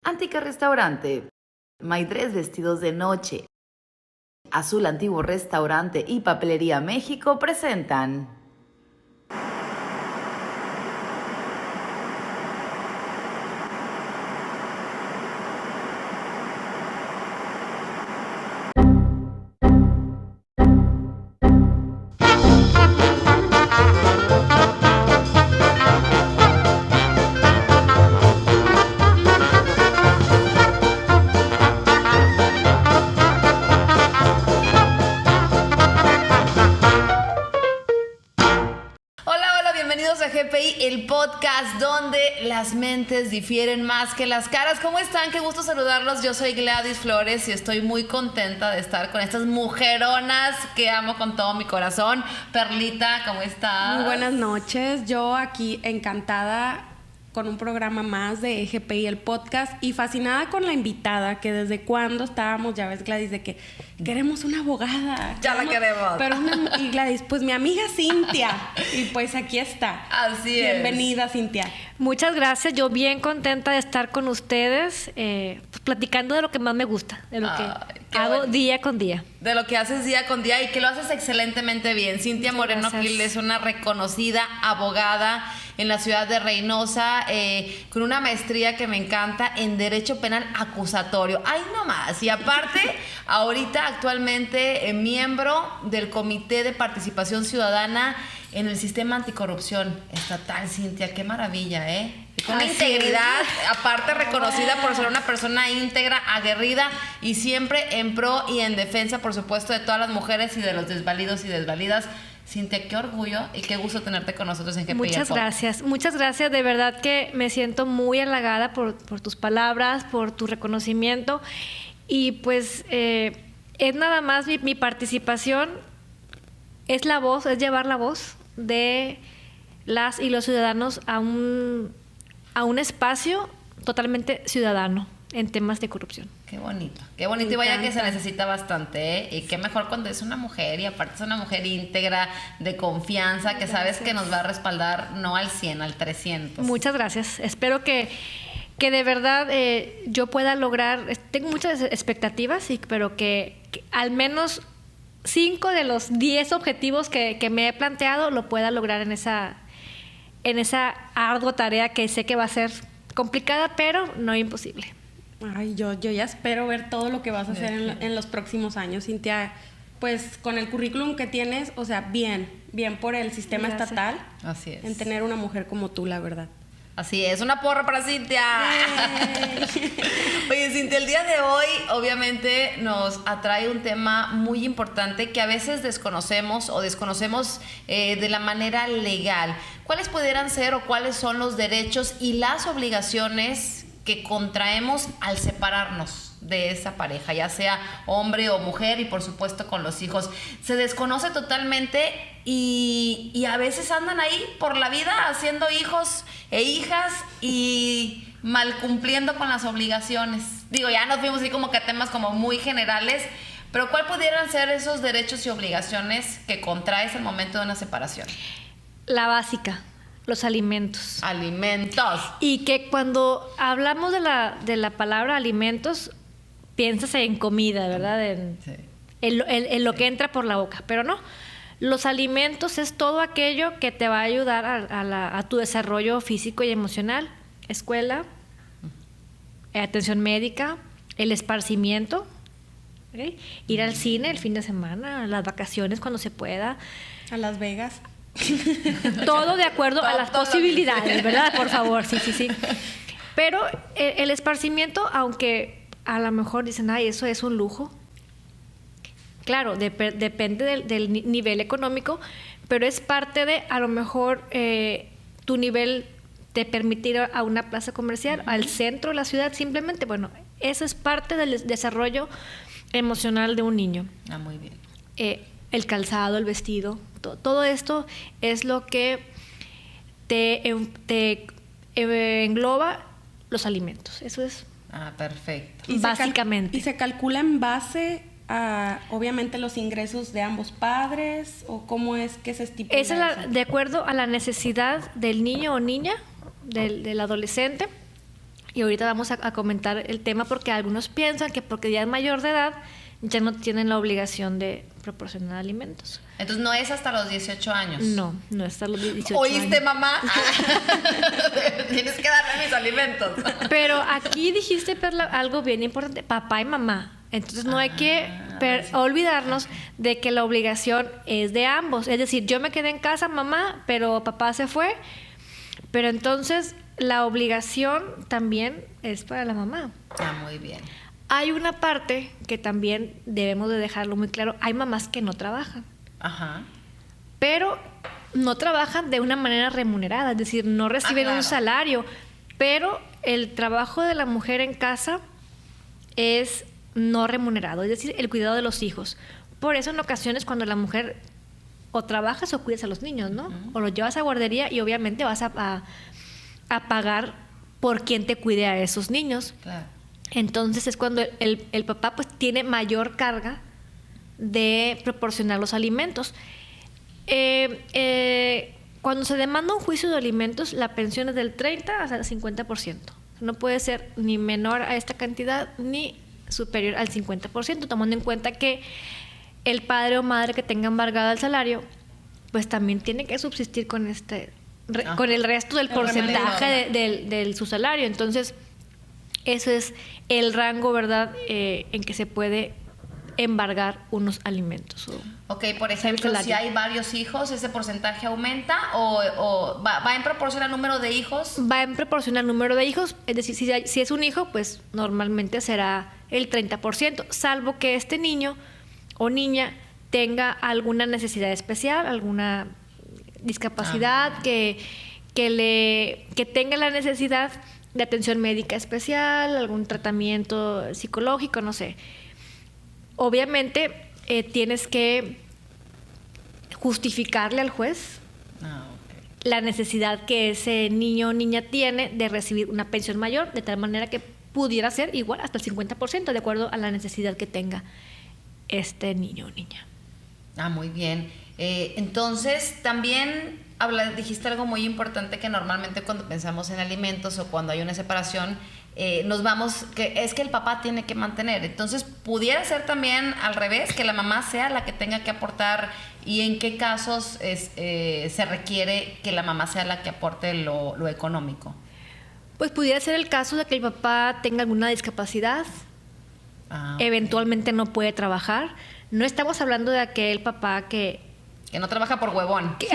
Antica Restaurante, Maidres Vestidos de Noche, Azul Antiguo Restaurante y Papelería México presentan GPI, el podcast donde las mentes difieren más que las caras. ¿Cómo están? Qué gusto saludarlos. Yo soy Gladys Flores y estoy muy contenta de estar con estas mujeronas que amo con todo mi corazón. Perlita, ¿cómo estás? Muy buenas noches. Yo aquí encantada con un programa más de GPI, el podcast, y fascinada con la invitada, que desde cuando estábamos, ya ves, Gladys, de que queremos una abogada. Ya la queremos. Pero y Gladys, pues mi amiga Cintia, y pues aquí está. Así es. Bienvenida, Cintia. Muchas gracias, yo bien contenta de estar con ustedes, pues, platicando de lo que más me gusta, de lo que hago día con día. De lo que haces día con día y que lo haces excelentemente bien. Cintia Moreno Gil es una reconocida abogada en la ciudad de Reynosa, con una maestría que me encanta en Derecho Penal Acusatorio. ¡Ay, no más! Y aparte, ahorita actualmente miembro del Comité de Participación Ciudadana en el Sistema Anticorrupción Estatal. Cintia, qué maravilla, ¿eh? Con integridad, aparte reconocida por ser una persona íntegra, aguerrida y siempre en pro y en defensa, por supuesto, de todas las mujeres y de los desvalidos y desvalidas. Cintia, qué orgullo y qué gusto tenerte con nosotros en GPI. Muchas gracias, de verdad que me siento muy halagada por tus palabras, por tu reconocimiento y pues es nada más mi participación, es llevar la voz de las y los ciudadanos a un espacio totalmente ciudadano en temas de corrupción. Qué bonito y vaya que se necesita bastante, ¿eh? Y qué mejor cuando es una mujer y aparte es una mujer íntegra, de confianza, que sabes que nos va a respaldar no al 100, al 300. Muchas gracias, espero que de verdad yo pueda lograr, tengo muchas expectativas, pero que al menos 5 de los 10 objetivos que me he planteado lo pueda lograr en esa ardua tarea que sé que va a ser complicada, pero no imposible. Ay, yo ya espero ver todo lo que vas a hacer en los próximos años, Cintia. Pues con el currículum que tienes, o sea, bien por el sistema estatal. Así es. En tener una mujer como tú, la verdad. Así es, una porra para Cintia. Oye, Cintia, el día de hoy obviamente nos atrae un tema muy importante que a veces desconocemos de la manera legal. ¿Cuáles pudieran ser o cuáles son los derechos y las obligaciones que contraemos al separarnos de esa pareja, ya sea hombre o mujer, y por supuesto con los hijos? Se desconoce totalmente y a veces andan ahí por la vida haciendo hijos e hijas y mal cumpliendo con las obligaciones. Digo, ya nos fuimos así como que a temas como muy generales, pero ¿cuál pudieran ser esos derechos y obligaciones que contraes al momento de una separación? La básica, los alimentos. Alimentos. Y que cuando hablamos de la palabra alimentos, piensas en comida, ¿verdad? En lo que entra por la boca, pero no. Los alimentos es todo aquello que te va a ayudar a tu desarrollo físico y emocional. Escuela, atención médica, el esparcimiento, ¿okay? Ir al cine el fin de semana, las vacaciones cuando se pueda. A Las Vegas. Todo de acuerdo a las posibilidades, ¿verdad? Por favor, sí. Pero el esparcimiento, aunque a lo mejor dicen, ay, eso es un lujo. Claro, depende del nivel económico, pero es parte de, a lo mejor, tu nivel te permite ir a una plaza comercial, al centro de la ciudad, simplemente, bueno, eso es parte del desarrollo emocional de un niño. Muy bien. El calzado, el vestido, todo esto es lo que te engloba los alimentos. Eso es perfecto. básicamente. ¿Y se calcula en base a, obviamente, los ingresos de ambos padres? ¿O cómo es que se estipula eso? De acuerdo a la necesidad del niño o niña, del adolescente, Y ahorita vamos a comentar el tema porque algunos piensan que porque ya es mayor de edad ya no tienen la obligación de proporcionar alimentos. Entonces no es hasta los 18 años. No es hasta los 18 ¿Oíste, años. mamá? Tienes que darme mis alimentos. Pero aquí dijiste, Perla, algo bien importante, papá y mamá. Entonces no hay que olvidarnos de que la obligación es de ambos. Es decir, yo me quedé en casa, mamá, pero papá se fue. Pero entonces la obligación también es para la mamá. Muy bien. Hay una parte que también debemos de dejarlo muy claro. Hay mamás que no trabajan. Ajá. Pero no trabajan de una manera remunerada. Es decir, no reciben claro. un salario. Pero el trabajo de la mujer en casa es no remunerado. Es decir, el cuidado de los hijos. Por eso en ocasiones cuando la mujer o trabajas o cuidas a los niños, ¿no? O los llevas a guardería y obviamente vas a pagar por quien te cuide a esos niños. Claro. Entonces es cuando el papá pues tiene mayor carga de proporcionar los alimentos. Cuando se demanda un juicio de alimentos, la pensión es del 30 hasta el 50%. No puede ser ni menor a esta cantidad ni superior al 50%, tomando en cuenta que el padre o madre que tenga embargado el salario, pues también tiene que subsistir con con el resto del porcentaje de su salario. Entonces, eso es el rango, ¿verdad?, en que se puede embargar unos alimentos. Ok, por ejemplo, si hay varios hijos, ¿ese porcentaje aumenta o va en proporción al número de hijos? Va en proporción al número de hijos, es decir, si es un hijo, pues normalmente será el 30%, salvo que este niño o niña tenga alguna necesidad especial, alguna discapacidad, que tenga la necesidad de atención médica especial, algún tratamiento psicológico, no sé. Obviamente tienes que justificarle al juez la necesidad que ese niño o niña tiene de recibir una pensión mayor, de tal manera que pudiera ser igual hasta el 50%, de acuerdo a la necesidad que tenga este niño o niña. Muy bien. Entonces, también dijiste algo muy importante, que normalmente cuando pensamos en alimentos o cuando hay una separación, nos vamos, que es que el papá tiene que mantener. Entonces, pudiera ser también al revés, que la mamá sea la que tenga que aportar, y en qué casos se requiere que la mamá sea la que aporte lo económico. Pues pudiera ser el caso de que el papá tenga alguna discapacidad, eventualmente no puede trabajar. No estamos hablando de aquel papá que no trabaja por huevón. Que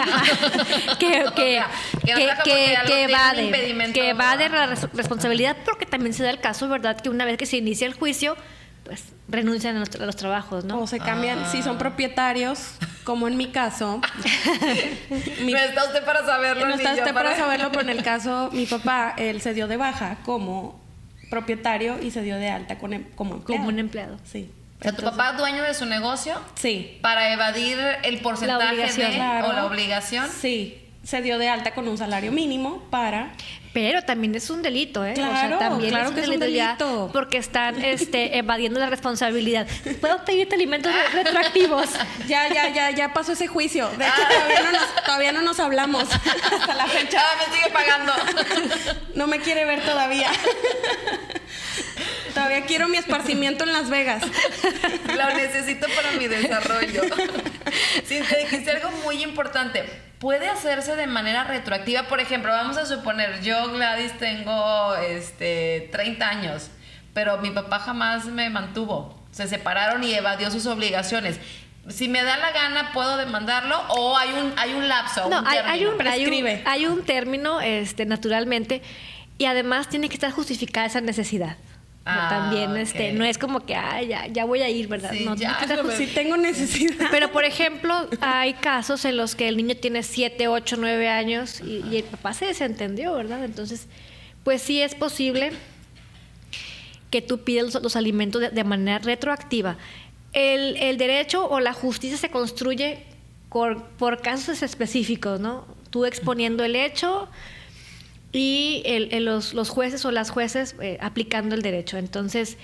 evade la responsabilidad, porque también se da el caso, ¿verdad?, que una vez que se inicia el juicio, pues renuncian a los trabajos, ¿no? O se cambian, si son propietarios, como en mi caso. No está usted para saberlo. No está usted para saberlo, pero en el caso, mi papá, él se dio de baja como propietario y se dio de alta como empleado. Como un empleado. Sí. O sea, ¿tu papá es dueño de su negocio? Sí. ¿Para evadir el porcentaje o la obligación? Sí. Se dio de alta con un salario mínimo para... Pero también es un delito, ¿eh? Claro, o sea, también claro es que es un delito. Ya, porque están evadiendo la responsabilidad. ¿Puedo pedirte alimentos retroactivos? Ya pasó ese juicio. De hecho, todavía no nos hablamos hasta la fecha. Me sigue pagando. No me quiere ver todavía. Todavía quiero mi esparcimiento en Las Vegas. Lo necesito para mi desarrollo. Sí, te dijiste algo muy importante. Puede hacerse de manera retroactiva. Por ejemplo, vamos a suponer, yo, Gladys, tengo 30 años, pero mi papá jamás me mantuvo. Se separaron y evadió sus obligaciones. Si me da la gana, ¿puedo demandarlo? ¿O hay un lapso? No, hay un término, naturalmente, y además tiene que estar justificada esa necesidad. También okay. No es como que ya voy a ir, ¿verdad? Sí, no, sí tengo necesidad. Pero por ejemplo, hay casos en los que el niño tiene 7, 8, 9 años y el papá se desentendió, ¿verdad? Entonces, pues sí es posible que tú pidas los alimentos de manera retroactiva. El derecho o la justicia se construye por casos específicos, ¿no? Tú exponiendo el hecho y los jueces o las jueces aplicando el derecho. Entonces,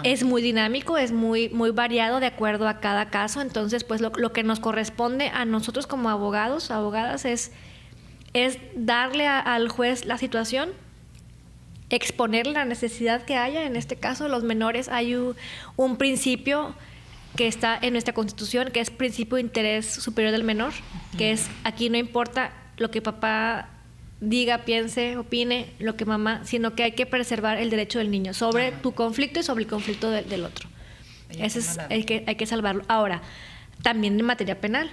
es muy dinámico, es muy, muy variado de acuerdo a cada caso. Entonces, pues lo que nos corresponde a nosotros como abogadas es darle al juez la situación exponer la necesidad que haya. En este caso, los menores, hay un principio que está en nuestra Constitución, que es principio de interés superior del menor, que es, aquí no importa lo que papá diga, piense, opine, lo que mamá, sino que hay que preservar el derecho del niño sobre tu conflicto y sobre el conflicto del otro. Ese es el que hay que salvarlo. Ahora, también en materia penal,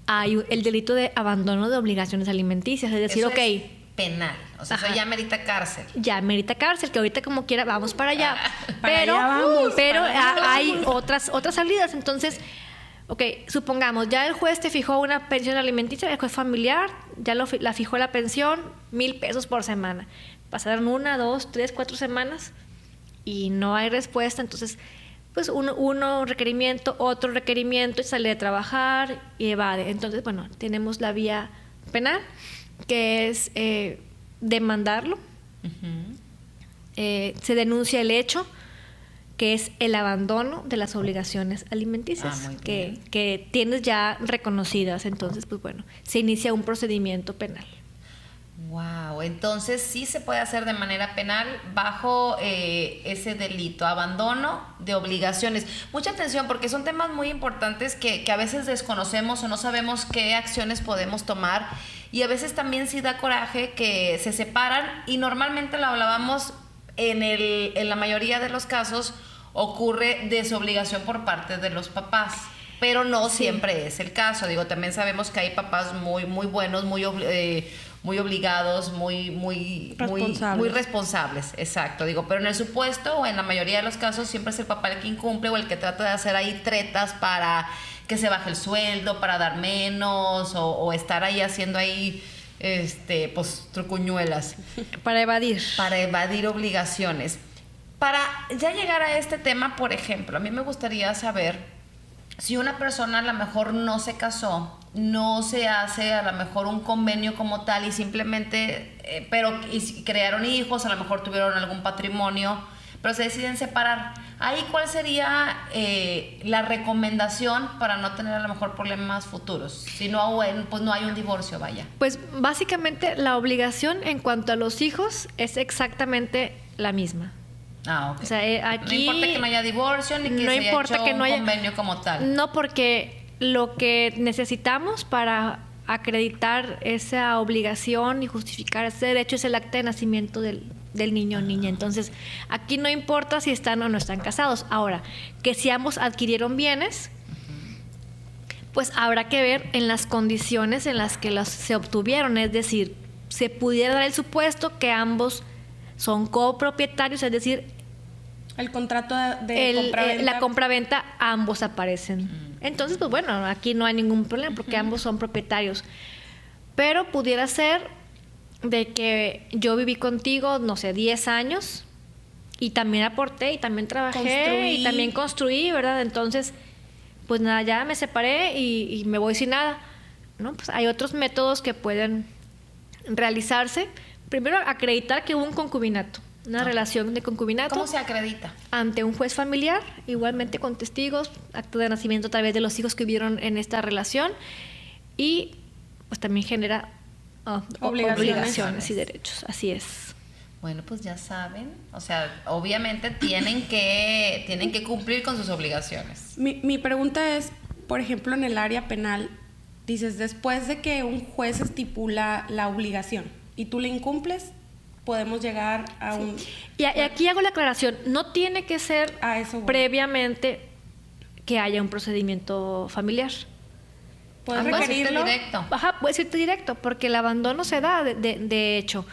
hay el delito de abandono de obligaciones alimenticias, es decir, Eso ok, es penal, o sea, eso ya merita cárcel. ya merita cárcel, que ahorita como quiera vamos para allá, Para pero, allá vamos, pero para allá hay otras salidas. Entonces, ok, supongamos, ya el juez te fijó una pensión alimenticia, el juez familiar ya la fijó la pensión, 1,000 pesos por semana. Pasaron 1, 2, 3, 4 semanas y no hay respuesta. Entonces, pues uno requerimiento, otro requerimiento, y sale de trabajar y evade. Entonces, bueno, tenemos la vía penal, que es demandarlo. Se denuncia el hecho, que es el abandono de las obligaciones alimenticias, muy bien. que tienes ya reconocidas. Entonces, pues bueno, se inicia un procedimiento penal. Wow, entonces sí se puede hacer de manera penal bajo ese delito, abandono de obligaciones. Mucha atención, porque son temas muy importantes que a veces desconocemos o no sabemos qué acciones podemos tomar, y a veces también sí da coraje que se separan, y normalmente lo hablábamos en la mayoría de los casos ocurre desobligación por parte de los papás. Pero no siempre es el caso. Digo, también sabemos que hay papás muy buenos, muy obligados, muy responsables, exacto. Digo, pero en el supuesto o en la mayoría de los casos siempre es el papá el que incumple o el que trata de hacer ahí tretas para que se baje el sueldo, para dar menos o estar ahí haciendo ahí pues trucuñuelas. Para evadir. Para evadir obligaciones. Para ya llegar a este tema, por ejemplo, a mí me gustaría saber si una persona a lo mejor no se casó, no se hace a lo mejor un convenio como tal y simplemente, y crearon hijos, a lo mejor tuvieron algún patrimonio, pero se deciden separar. Ahí, ¿cuál sería la recomendación para no tener a lo mejor problemas futuros? Si no, pues no hay un divorcio, vaya. Pues básicamente la obligación en cuanto a los hijos es exactamente la misma. Ah, ok. O sea, aquí no importa que no haya divorcio ni que no se haya importa hecho que no haya un convenio como tal. No, porque lo que necesitamos para acreditar esa obligación y justificar ese derecho es el acta de nacimiento del niño o niña. Entonces, aquí no importa si están o no están casados. Ahora, que si ambos adquirieron bienes, pues habrá que ver en las condiciones en las que se obtuvieron. Es decir, se pudiera dar el supuesto que ambos son copropietarios, es decir, el contrato de compraventa. La compraventa, ambos aparecen. Entonces, pues bueno, aquí no hay ningún problema porque ambos son propietarios. Pero pudiera ser de que yo viví contigo, no sé, 10 años y también aporté y también trabajé y también construí, ¿verdad? Entonces, pues nada, ya me separé y me voy sin nada, ¿no? Pues hay otros métodos que pueden realizarse. Primero, acreditar que hubo un concubinato. Una relación de concubinato. ¿Cómo se acredita? Ante un juez familiar, igualmente con testigos, acto de nacimiento a través de los hijos que vivieron en esta relación, y pues también genera obligaciones y derechos. Así es. Bueno, pues ya saben, o sea, obviamente tienen que cumplir con sus obligaciones. Mi pregunta es, por ejemplo, en el área penal, dices, después de que un juez estipula la obligación y tú la incumples, podemos llegar a un... Y aquí hago la aclaración, no tiene que ser previamente que haya un procedimiento familiar. ¿Puedes requerirlo? Directo. Ajá, puedes irte directo, porque el abandono se da de hecho.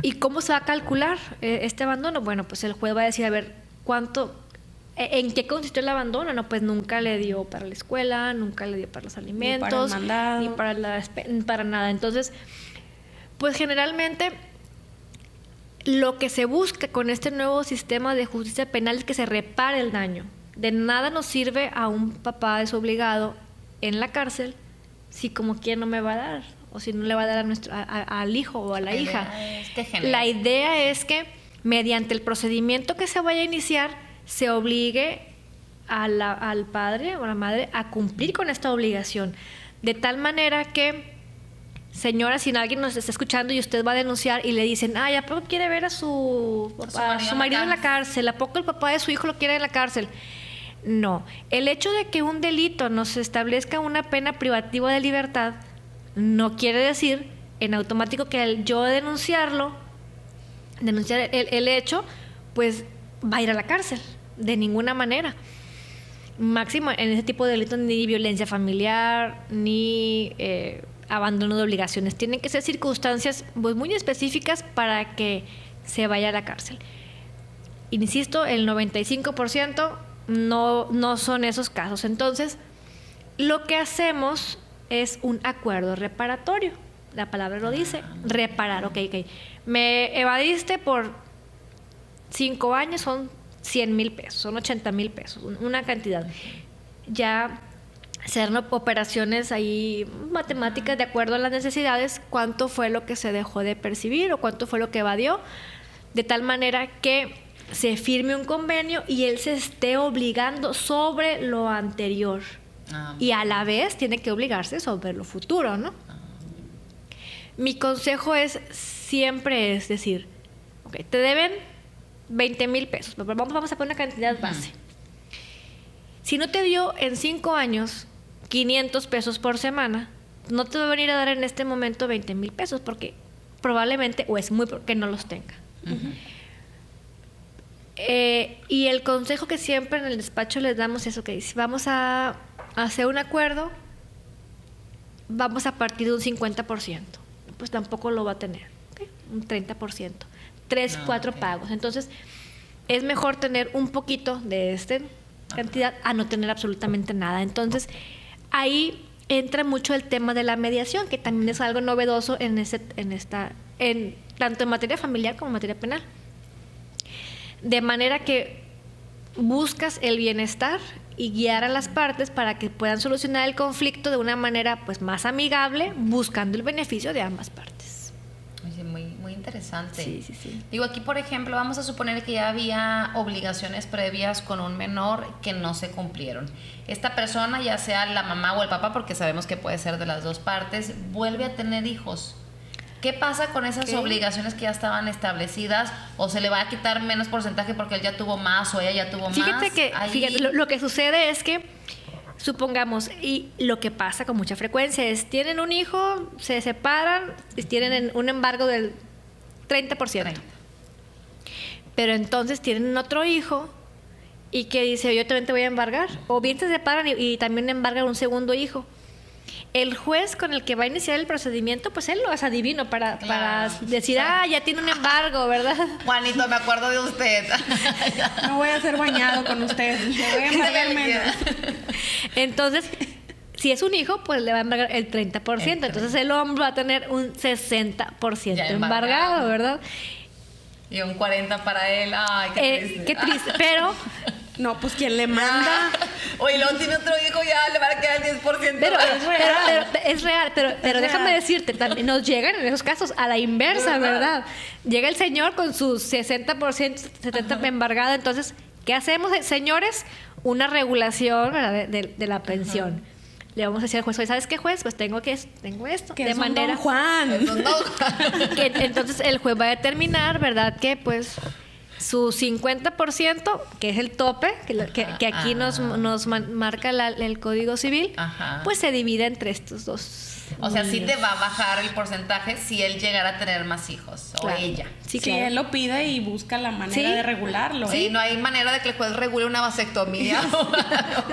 ¿Y cómo se va a calcular este abandono? Bueno, pues el juez va a decir, a ver, ¿en qué consistió el abandono? No, pues nunca le dio para la escuela, nunca le dio para los alimentos, ni para nada. Entonces, pues generalmente lo que se busca con este nuevo sistema de justicia penal es que se repare el daño. De nada nos sirve a un papá desobligado en la cárcel si como quien no me va a dar o si no le va a dar al hijo o a la hija. La idea es que mediante el procedimiento que se vaya a iniciar se obligue al padre o a la madre a cumplir con esta obligación, de tal manera que Señora, si alguien nos está escuchando y usted va a denunciar y le dicen, ¿a poco quiere ver a su marido en la cárcel? ¿A poco el papá de su hijo lo quiere en la cárcel? No. El hecho de que un delito nos establezca una pena privativa de libertad no quiere decir en automático que al yo denunciar el hecho, pues va a ir a la cárcel. De ninguna manera. Máximo en ese tipo de delitos ni violencia familiar, ni abandono de obligaciones. Tienen que ser circunstancias pues, muy específicas para que se vaya a la cárcel. Insisto, el 95% no son esos casos. Entonces, lo que hacemos es un acuerdo reparatorio. La palabra lo dice, reparar. Ok. Me evadiste por 5 años, son 100,000 pesos, son 80,000 pesos, una cantidad. Ya hacer operaciones ahí matemáticas de acuerdo a las necesidades, cuánto fue lo que se dejó de percibir o cuánto fue lo que evadió, de tal manera que se firme un convenio y él se esté obligando sobre lo anterior. Y a la vez tiene que obligarse sobre lo futuro, ¿no? Mi consejo siempre es decir, ok, te deben 20,000 pesos, vamos a poner una cantidad base. Si no te dio en 5 años 500 pesos por semana, no te va a venir a dar en este momento 20,000 pesos porque probablemente, o es muy porque no los tenga. Y el consejo que siempre en el despacho les damos es, ok, si vamos a hacer un acuerdo, vamos a partir de un 50%, pues tampoco lo va a tener, ¿okay? Un 30%, 4 pagos. Entonces, es mejor tener un poquito de esta cantidad a no tener absolutamente nada. Entonces, ahí entra mucho el tema de la mediación, que también es algo novedoso tanto en materia familiar como en materia penal. De manera que buscas el bienestar y guiar a las partes para que puedan solucionar el conflicto de una manera pues más amigable, buscando el beneficio de ambas partes. Oye, muy interesante. Sí. Digo, aquí por ejemplo, vamos a suponer que ya había obligaciones previas con un menor que no se cumplieron. Esta persona, ya sea la mamá o el papá, porque sabemos que puede ser de las dos partes, vuelve a tener hijos. ¿Qué pasa con esas obligaciones que ya estaban establecidas? ¿O se le va a quitar menos porcentaje porque él ya tuvo más o ella ya tuvo más? Fíjate, lo que sucede es que, supongamos, y lo que pasa con mucha frecuencia es, tienen un hijo, se separan, tienen un embargo del 30%. Pero entonces tienen otro hijo y que dice, yo también te voy a embargar. O bien se separan y también embargan un segundo hijo. El juez con el que va a iniciar el procedimiento, pues él lo es adivino para decir, ya tiene un embargo, ¿verdad? Juanito, me acuerdo de usted. No voy a ser bañado con usted, le voy a embargar menos. Entonces, si es un hijo, pues le va a embargar el 30%. Entonces el hombre va a tener un 60% embargado, ¿verdad? Y un 40% para él. Ay, qué triste. Qué triste, pero... No, pues ¿quién le manda? Oye, luego tiene otro hijo, ya le va a quedar el 10%. Pero es real, pero déjame decirte, también nos llegan en esos casos a la inversa, ¿verdad? Llega el señor con su 60%, 70% embargado, entonces, ¿qué hacemos, señores? Una regulación, ¿verdad? de la pensión. Le vamos a decir al juez, ¿sabes qué, juez? Pues tengo esto. Que de es manera Don Juan. que entonces el juez va a determinar, ¿verdad? Que pues su 50%, que es el tope, que aquí nos marca el Código Civil, pues se divide entre estos dos. O sea, sí te va a bajar el porcentaje si él llegara a tener más hijos, claro. O ella. Sí, claro. Él lo pide y busca la manera de regularlo. Sí, no hay manera de que el juez regule una vasectomía.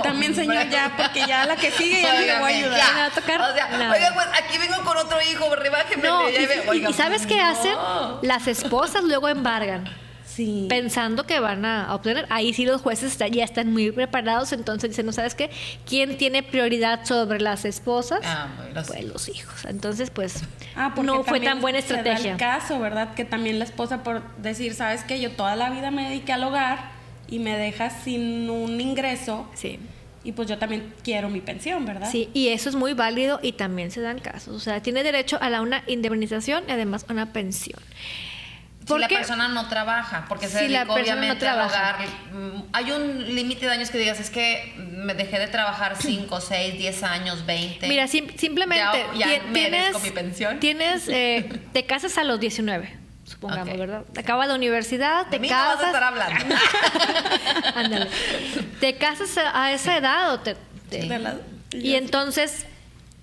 También, señor, ya, porque ya la que sigue ya no le voy a ayudar. Ya. A tocar. O sea, oiga, pues aquí vengo con otro hijo, rebájeme. No, y ¿sabes qué hacen? Las esposas luego embargan. Sí. Pensando que van a obtener. Ahí sí los jueces ya están muy preparados, entonces dicen, ¿no sabes qué? ¿Quién tiene prioridad sobre las esposas? Pues los hijos. Entonces, pues, no fue tan buena estrategia. Se da el caso, ¿verdad? Que también la esposa por decir, ¿sabes qué? Yo toda la vida me dediqué al hogar y me dejas sin un ingreso. Sí. Y pues yo también quiero mi pensión, ¿verdad? Sí, y eso es muy válido y también se dan casos. O sea, tiene derecho a una indemnización y además a una pensión. Si la persona no trabaja, porque se dedicó obviamente al hogar. Hay un límite de años que digas, es que me dejé de trabajar 5, 6, 10 años, 20. Mira, simplemente ya merezco mi pensión. Te casas a los 19, supongamos, okay, ¿verdad? Acabas la universidad, te casas. No vas a estar hablando. Ándale. Te casas a esa edad y entonces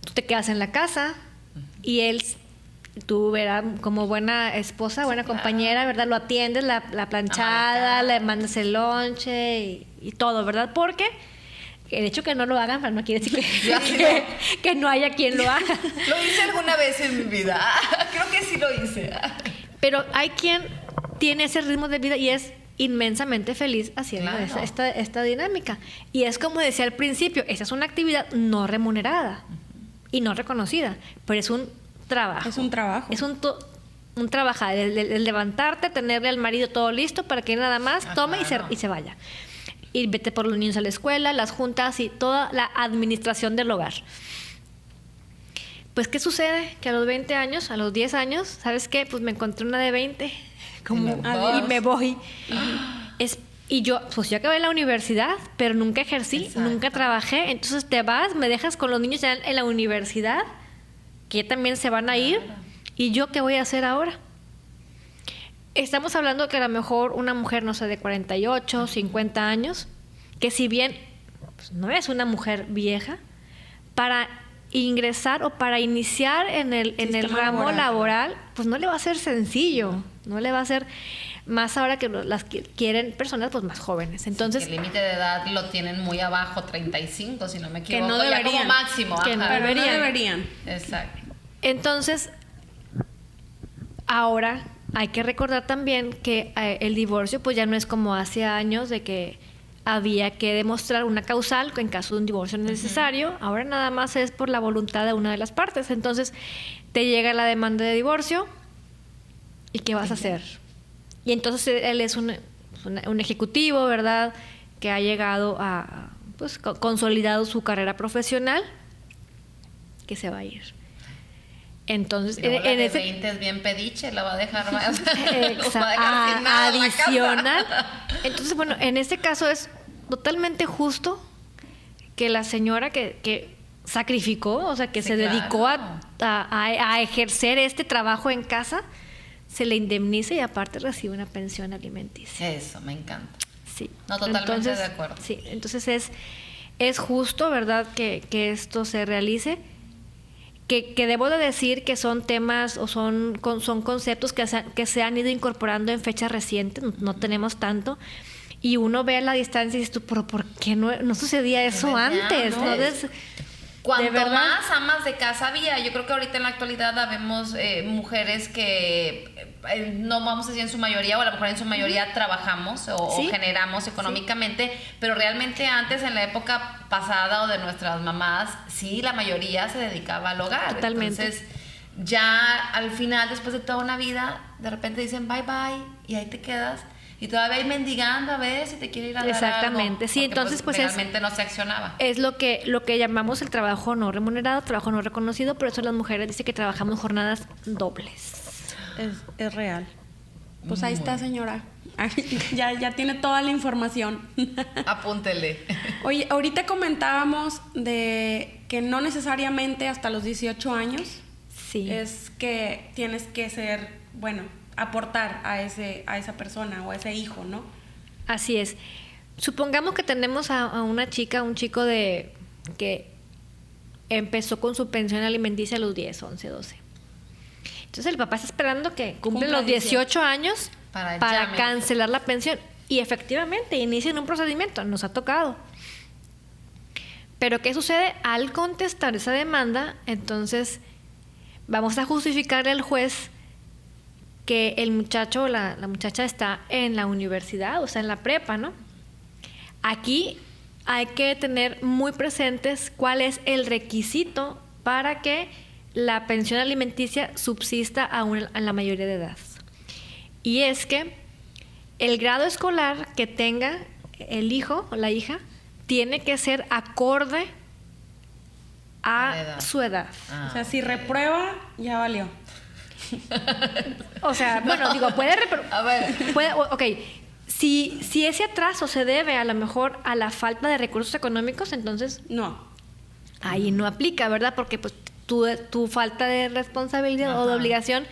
tú te quedas en la casa y tú verás como buena esposa, buena compañera, ¿verdad? Lo atiendes, la planchada, le mandas el lonche y todo, ¿verdad? Porque el hecho que no lo hagan no quiere decir que no haya quien lo haga. Lo hice alguna vez en mi vida. Creo que sí lo hice. Pero hay quien tiene ese ritmo de vida y es inmensamente feliz haciendo esta dinámica. Y es como decía al principio, esa es una actividad no remunerada y no reconocida, pero es un trabajo. Es un trabajo. Es un trabajar, el levantarte, tenerle al marido todo listo para que nada más tome y se vaya. Y vete por los niños a la escuela, las juntas y toda la administración del hogar. Pues, ¿qué sucede? Que a los 20 años, a los 10 años, ¿sabes qué? Pues me encontré una de 20 y me voy. Y yo acabé la universidad, pero nunca ejercí, exacto, nunca trabajé. Entonces te vas, me dejas con los niños ya en la universidad, que también se van a ir, ¿y yo qué voy a hacer ahora? Estamos hablando que a lo mejor una mujer, no sé, de 48, 50 años, que si bien pues, no es una mujer vieja, para ingresar o para iniciar en el ramo laboral, pues no le va a ser sencillo, no le va a ser más ahora que las quieren personas pues más jóvenes. Entonces, sí, el límite de edad lo tienen muy abajo, 35, si no me equivoco. Que no deberían. Ya como máximo. Que no deberían. Exacto. Entonces, ahora hay que recordar también que el divorcio pues ya no es como hace años de que había que demostrar una causal en caso de un divorcio necesario. Ahora nada más es por la voluntad de una de las partes. Entonces, te llega la demanda de divorcio ¿y qué vas a hacer? Y entonces él es un ejecutivo, ¿verdad? Que ha llegado a, pues, consolidado su carrera profesional, que se va a ir. Entonces, en ese 20 es bien pediche, la va a dejar más. Adicional. Entonces, bueno, en este caso es totalmente justo que la señora que sacrificó, o sea, que se dedicó a ejercer este trabajo en casa, se le indemnice y aparte recibe una pensión alimenticia. Eso, me encanta. Sí. No, totalmente de acuerdo. Sí, entonces es justo, ¿verdad?, que esto se realice. Que debo de decir que son temas o son conceptos que se han ido incorporando en fechas recientes, no tenemos tanto, y uno ve a la distancia y dices tú, pero ¿por qué no sucedía eso antes? ¿No? Cuanto más amas de casa había, yo creo que ahorita en la actualidad habemos mujeres que no vamos a decir en su mayoría, o a lo mejor en su mayoría trabajamos o generamos económicamente, pero realmente antes, en la época pasada o de nuestras mamás, sí, la mayoría se dedicaba al hogar. Totalmente. Entonces, ya al final, después de toda una vida, de repente dicen bye bye y ahí te quedas. Y todavía hay mendigando a ver si te quiere ir a dar exactamente, algo, sí, entonces pues realmente no se accionaba. Es lo que llamamos el trabajo no remunerado, trabajo no reconocido, por eso las mujeres dicen que trabajamos jornadas dobles. Es real. Pues ahí está, señora. Ya tiene toda la información. Apúntele. Oye, ahorita comentábamos de que no necesariamente hasta los 18 años es que tienes que ser, aportar a esa persona o a ese hijo, ¿no? Así es. Supongamos que tenemos a una chica, un chico que empezó con su pensión alimenticia a los 10, 11, 12. Entonces el papá está esperando que cumplen los 18 años para cancelar la pensión. Y efectivamente inician un procedimiento, nos ha tocado. Pero ¿qué sucede? Al contestar esa demanda, entonces vamos a justificarle al juez que el muchacho o la muchacha está en la universidad, o sea, en la prepa, ¿no? Aquí hay que tener muy presentes cuál es el requisito para que la pensión alimenticia subsista aún en la mayoría de edad. Y es que el grado escolar que tenga el hijo o la hija tiene que ser acorde a su edad. O sea, si reprueba, ya valió. O sea, bueno, digo, A ver. ok, si ese atraso se debe a lo mejor a la falta de recursos económicos, entonces No. ahí no aplica, ¿verdad? Porque pues tu falta de responsabilidad o de obligación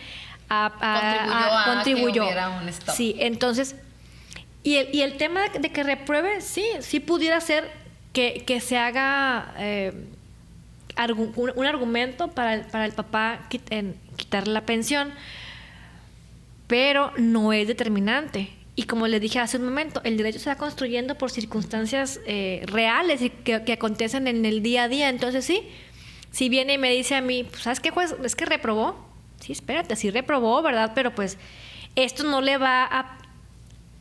contribuyó a que hubiera un stop. Sí, entonces, y el tema de que repruebe, sí pudiera ser que se haga un argumento para el papá quitarle la pensión, pero no es determinante. Y como les dije hace un momento, el derecho se va construyendo por circunstancias reales y que acontecen en el día a día. Entonces sí, si viene y me dice a mí, pues, ¿sabes qué, juez? Es que reprobó. Sí, espérate, sí reprobó, ¿verdad? Pero pues esto no le va a...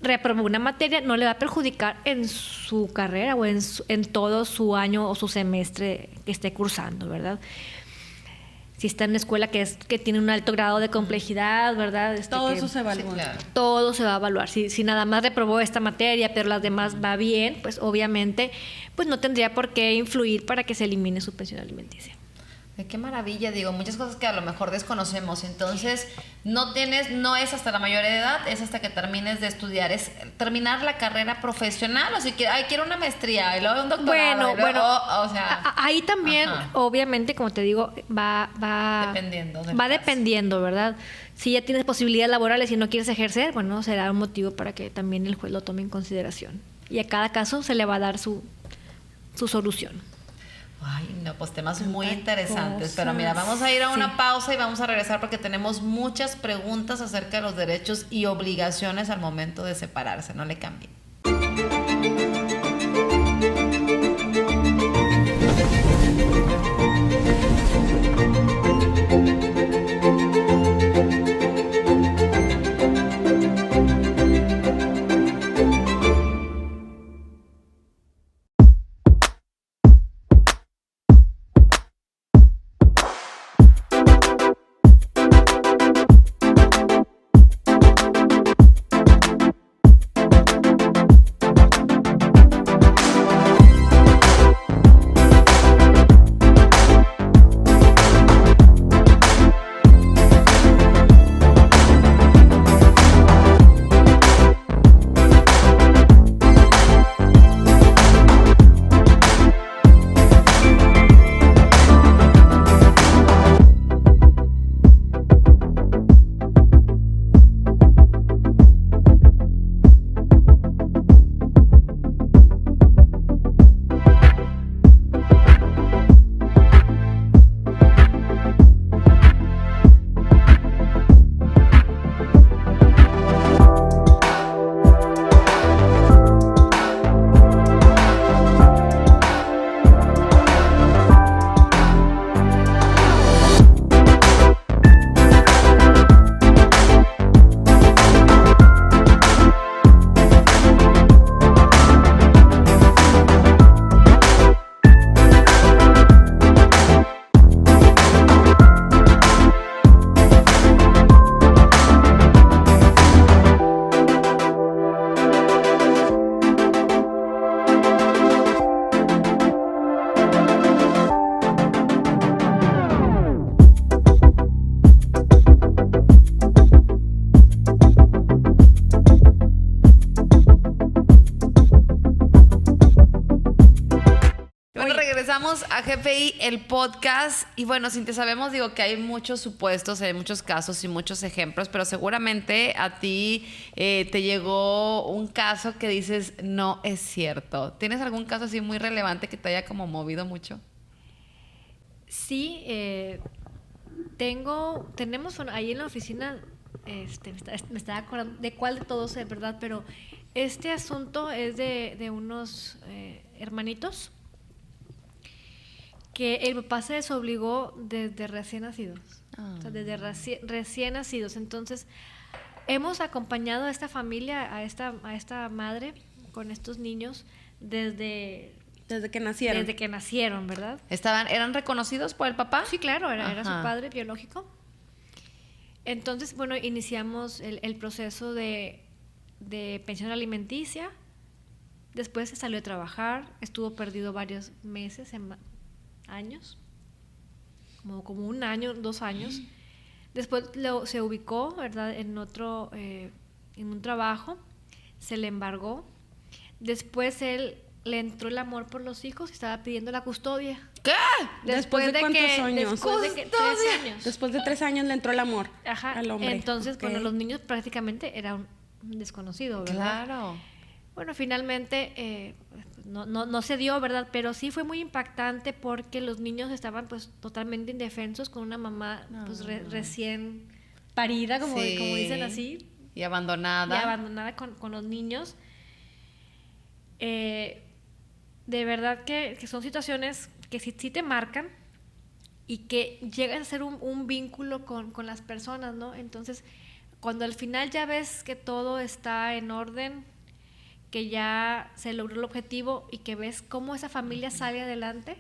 Reprobó una materia, no le va a perjudicar en su carrera o en todo su año o su semestre que esté cursando, ¿verdad? Si está en una escuela que tiene un alto grado de complejidad, ¿verdad? Todo eso se evalúa. Sí, claro. Todo se va a evaluar. Si nada más reprobó esta materia, pero las demás va bien, pues obviamente pues no tendría por qué influir para que se elimine su pensión alimenticia. Qué maravilla, digo, muchas cosas que a lo mejor desconocemos. Entonces, no es hasta la mayoría de edad, es hasta que termines de estudiar, es terminar la carrera profesional, o si quiero una maestría y luego un doctorado. Bueno, o sea, ahí también, obviamente, como te digo, va dependiendo, ¿verdad? Si ya tienes posibilidades laborales y no quieres ejercer, bueno, será un motivo para que también el juez lo tome en consideración. Y a cada caso se le va a dar su solución. Ay, no, pues temas muy interesantes. Cosas. Pero mira, vamos a ir a una pausa y vamos a regresar porque tenemos muchas preguntas acerca de los derechos y obligaciones al momento de separarse. No le cambien. Regresamos a GPI, el podcast. Y bueno, Cintia, sabemos, digo, que hay muchos supuestos, hay muchos casos y muchos ejemplos, pero seguramente a ti te llegó un caso que dices, no es cierto. ¿Tienes algún caso así muy relevante que te haya como movido mucho? Sí, tenemos ahí en la oficina, me estaba acordando de cuál de todos es, ¿verdad? Pero este asunto es de unos hermanitos que el papá se desobligó desde recién nacidos. O sea, desde recién nacidos. Entonces, hemos acompañado a esta familia, a esta madre con estos niños desde que nacieron. Desde que nacieron, ¿verdad? ¿Eran reconocidos por el papá? Sí, claro, era su padre biológico. Entonces, bueno, iniciamos el proceso de pensión alimenticia. Después se salió a trabajar, estuvo perdido varios meses, años, como un año, 2 años. Después se ubicó, ¿verdad? En un trabajo, se le embargó. Después le entró el amor por los hijos y estaba pidiendo la custodia. ¿Qué? ¿Después de cuántos años? Después de 3 años. Después de 3 años le entró el amor al hombre. Entonces, Okay. bueno, los niños prácticamente era un desconocido, ¿verdad? Claro. Bueno, finalmente no se dio, ¿verdad? Pero sí fue muy impactante porque los niños estaban pues totalmente indefensos con una mamá pues recién parida, como dicen así. Y abandonada. Y abandonada con los niños. De verdad que son situaciones que sí te marcan y que llegan a ser un vínculo con las personas, ¿no? Entonces, cuando al final ya ves que todo está en orden, que ya se logró el objetivo y que ves cómo esa familia sale adelante,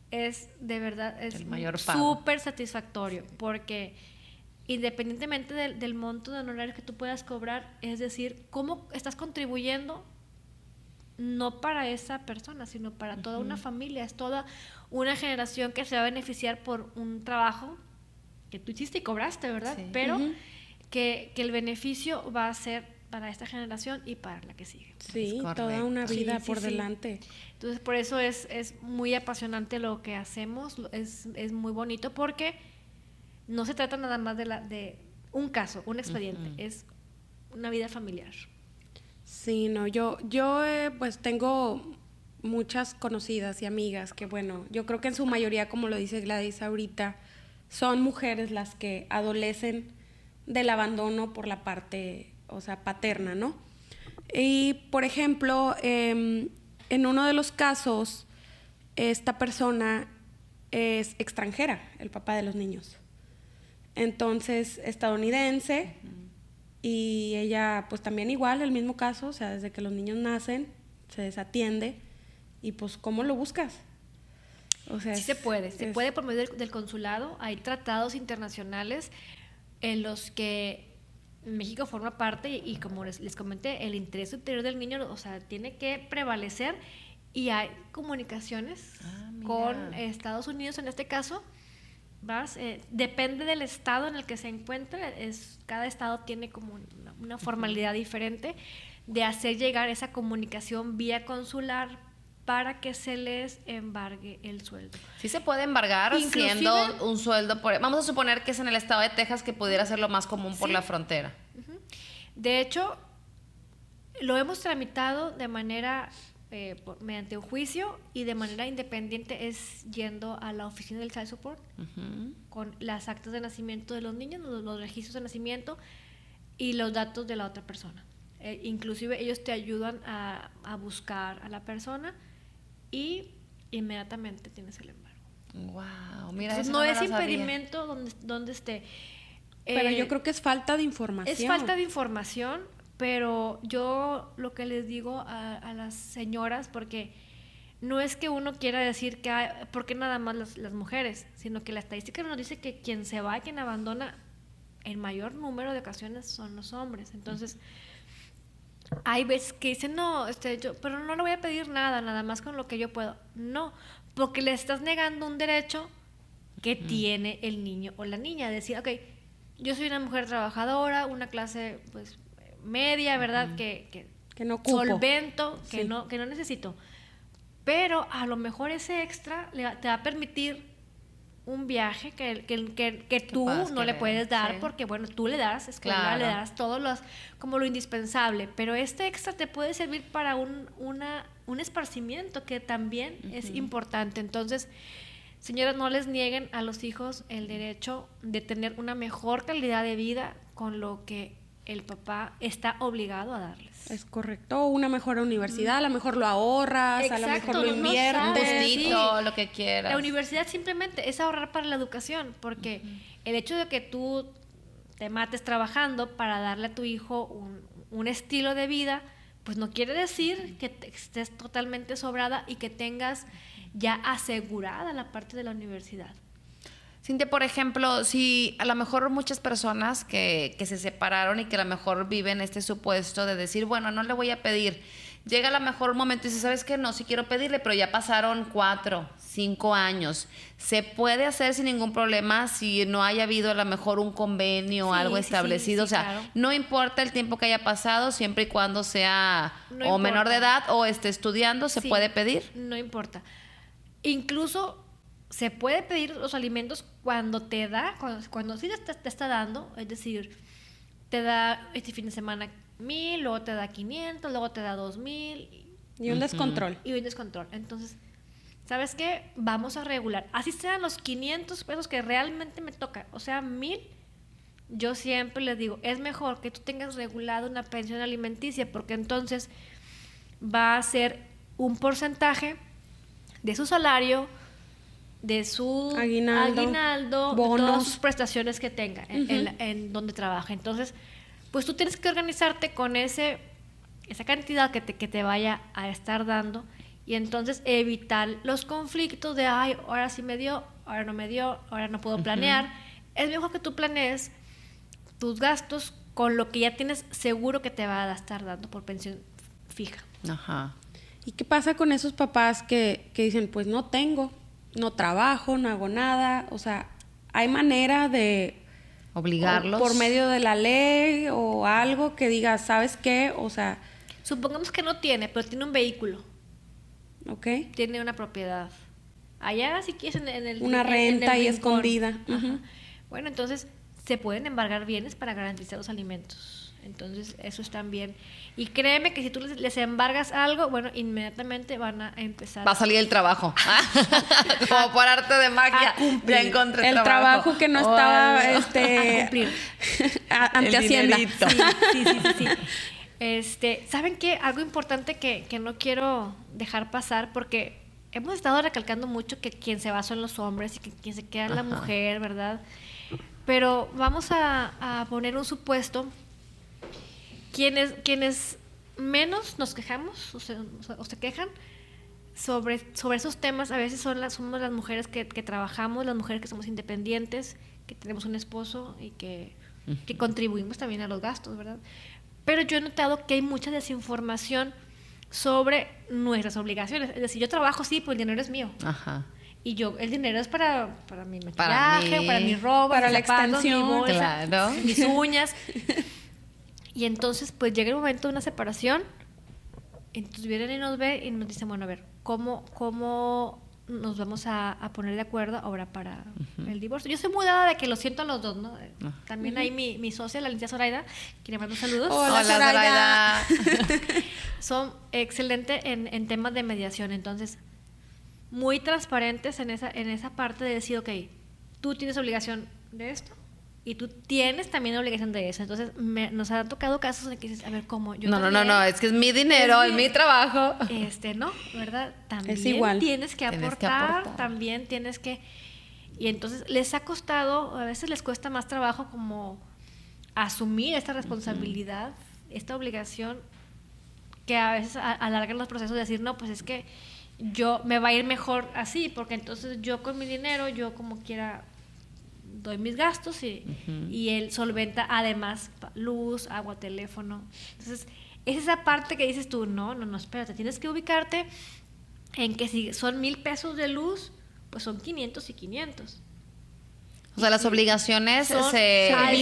es de verdad el mayor pago. súper satisfactorio, porque independientemente del monto de honorarios que tú puedas cobrar, es decir, cómo estás contribuyendo no para esa persona, sino para toda una familia, es toda una generación que se va a beneficiar por un trabajo que tú hiciste y cobraste, ¿verdad? Sí. Pero que el beneficio va a ser para esta generación y para la que sigue. Sí, toda una vida por Sí. delante. Entonces, por eso es muy apasionante lo que hacemos, es muy bonito porque no se trata nada más de un caso, un expediente, es una vida familiar. Sí, no, yo pues tengo muchas conocidas y amigas que, bueno, yo creo que en su mayoría, como lo dice Gladys ahorita, son mujeres las que adolecen del abandono por la parte, o sea, paterna, ¿no? Y, por ejemplo, en uno de los casos, esta persona es extranjera, el papá de los niños. Entonces, estadounidense, y ella, pues también igual, el mismo caso, o sea, desde que los niños nacen, se desatiende, y pues, ¿cómo lo buscas? O sea, Sí se puede por medio del consulado, hay tratados internacionales en los que México forma parte y como les comenté, el interés superior del niño, o sea, tiene que prevalecer y hay comunicaciones con Estados Unidos en este caso. Depende del estado en el que se encuentre, cada estado tiene como una formalidad diferente de hacer llegar esa comunicación vía consular para que se les embargue el sueldo. Sí se puede embargar siendo un sueldo vamos a suponer que es en el estado de Texas, que pudiera ser lo más común por la frontera. De hecho, lo hemos tramitado de manera mediante un juicio y de manera independiente, es yendo a la oficina del Child Support con las actas de nacimiento de los niños, los registros de nacimiento y los datos de la otra persona. Inclusive ellos te ayudan a buscar a la persona y inmediatamente tienes el embargo. Wow, mira, entonces, eso no es lo sabía. impedimento donde esté. Pero yo creo que es falta de información. Es falta de información, pero yo lo que les digo a las señoras, porque no es que uno quiera decir que ¿por qué nada más las mujeres? Sino que la estadística nos dice que quien se va y quien abandona en mayor número de ocasiones son los hombres. Entonces, hay veces que dicen, no, pero no le voy a pedir nada más con lo que yo puedo. No, porque le estás negando un derecho que tiene el niño o la niña. Decir, ok, yo soy una mujer trabajadora, una clase pues media, ¿verdad? Que no ocupo. Solvento, que no necesito. Pero a lo mejor ese extra te va a permitir un viaje que tú no le puedes dar, porque bueno, tú le das escuela, le das como lo indispensable, pero este extra te puede servir para un esparcimiento que también es importante. Entonces, señoras, no les nieguen a los hijos el derecho de tener una mejor calidad de vida con lo que el papá está obligado a darles. Es correcto, una mejor universidad, a lo mejor lo ahorras, Exacto, a lo mejor lo no inviertes. Un gustito, Sí. lo que quieras. La universidad simplemente es ahorrar para la educación, porque el hecho de que tú te mates trabajando para darle a tu hijo un estilo de vida, pues no quiere decir que estés totalmente sobrada y que tengas ya asegurada la parte de la universidad. Cintia, por ejemplo, si a lo mejor muchas personas que se separaron y que a lo mejor viven este supuesto de decir, bueno, no le voy a pedir, llega a lo mejor un momento y dice, ¿sabes qué? No, sí quiero pedirle, pero ya pasaron 4, 5 años. ¿Se puede hacer sin ningún problema si no haya habido a lo mejor un convenio o algo establecido? O sea, claro. no importa el tiempo que haya pasado, siempre y cuando sea No o importa. menor de edad o esté estudiando, ¿se Sí, puede pedir? No importa. Incluso se puede pedir los alimentos cuando te da, cuando sí te está dando, es decir, te da este fin de semana 1,000, luego te da 500, luego te da 2,000 Y un descontrol. y un descontrol. Entonces, ¿sabes qué? Vamos a regular. Así sean los 500 pesos que realmente me toca, o sea, 1,000. Yo siempre les digo, es mejor que tú tengas regulado una pensión alimenticia, porque entonces va a ser un porcentaje de su salario, de su aguinaldo, de bonos. todas sus prestaciones que tenga en donde trabaja. Entonces, pues tú tienes que organizarte con esa cantidad que te vaya a estar dando, y entonces evitar los conflictos de, ay, ahora sí me dio, ahora no me dio, ahora no puedo planear. Es mejor que tú planees tus gastos con lo que ya tienes seguro que te va a estar dando por pensión fija. Ajá. ¿Y qué pasa con esos papás que dicen, pues no tengo, no trabajo, no hago nada? O sea, ¿hay manera de Obligarlos. o por medio de la ley o algo que diga, ¿sabes qué? O sea, Supongamos que no tiene, pero tiene un vehículo, ¿ok? tiene una propiedad. Allá, si quieres, en el Una en el renta ahí rincón. escondida. Ajá. Ujú. Bueno, entonces se pueden embargar bienes para garantizar los alimentos. Entonces, eso está bien. Y créeme que si tú les embargas algo, bueno, inmediatamente van a empezar Va a salir el trabajo. Como por arte de magia. A cumplir. Ya encontré El trabajo que no estaba a cumplir. ante El Hacienda. dinerito. Sí. ¿Saben qué? Algo importante que no quiero dejar pasar, porque hemos estado recalcando mucho que quien se va son los hombres y que quien se queda es la mujer, ¿verdad? Pero vamos a poner un supuesto. Quienes menos nos quejamos o se quejan sobre esos temas, a veces somos las mujeres que trabajamos, las mujeres que somos independientes, que tenemos un esposo y que contribuimos también a los gastos, ¿verdad? Pero yo he notado que hay mucha desinformación sobre nuestras obligaciones. Es decir, yo trabajo, sí, pues el dinero es mío. Ajá. Y el dinero es para mi Para maquillaje, mí. para mi ropa, Para mis la zapatos, extensión, mi bolsa, claro. mis uñas. Y entonces, pues llega el momento de una separación. Entonces vienen y nos ven y nos dicen, bueno, a ver, ¿cómo nos vamos a poner de acuerdo ahora para el divorcio? Yo soy muy dada de que lo siento a los dos, ¿no? También hay mi socia, la licenciada Zoraida, que le mando saludos. Hola, Zoraida. Son excelentes en temas de mediación. Entonces, muy transparentes en esa parte de decir, ok, tú tienes obligación de esto y tú tienes también obligación de eso. Entonces, nos han tocado casos en que dices, a ver, ¿cómo? Yo también, No, es que es mi dinero, es mi trabajo. ¿no? ¿Verdad? También Es igual. tienes que Tienes que aportar, aportar. también tienes que... Y entonces les ha costado, a veces les cuesta más trabajo como asumir esta responsabilidad, esta obligación, que a veces alargan los procesos de decir, no, pues es que yo me va a ir mejor así, porque entonces yo con mi dinero, yo como quiera doy mis gastos y él solventa además luz, agua, teléfono. Entonces, es esa parte que dices tú, no, espérate, tienes que ubicarte en que si son 1,000 pesos de luz, pues son 500 y 500. O sea, las obligaciones Son se al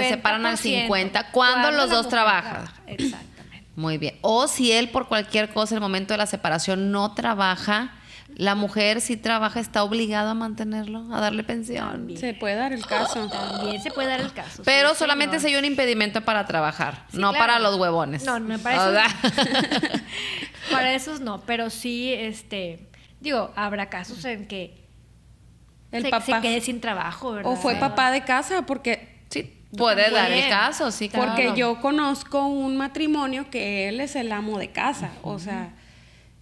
separan al 50%, 50 cuando los la dos mujer trabajan. trabaja. Exactamente. Muy bien. O si él por cualquier cosa, en el momento de la separación, no trabaja, la mujer si trabaja está obligada a mantenerlo, a darle pensión. También. Se puede dar el caso. También se puede dar el caso. Pero sí, solamente señor. si hay un impedimento para trabajar, Sí, no claro. para los huevones. No, para eso. O sea, Para esos no, pero sí, habrá casos en que El se papá quede sin trabajo, ¿verdad? o fue papá de casa, porque sí, puede dar el También. caso, sí, claro. porque yo conozco un matrimonio que él es el amo de casa, o sea,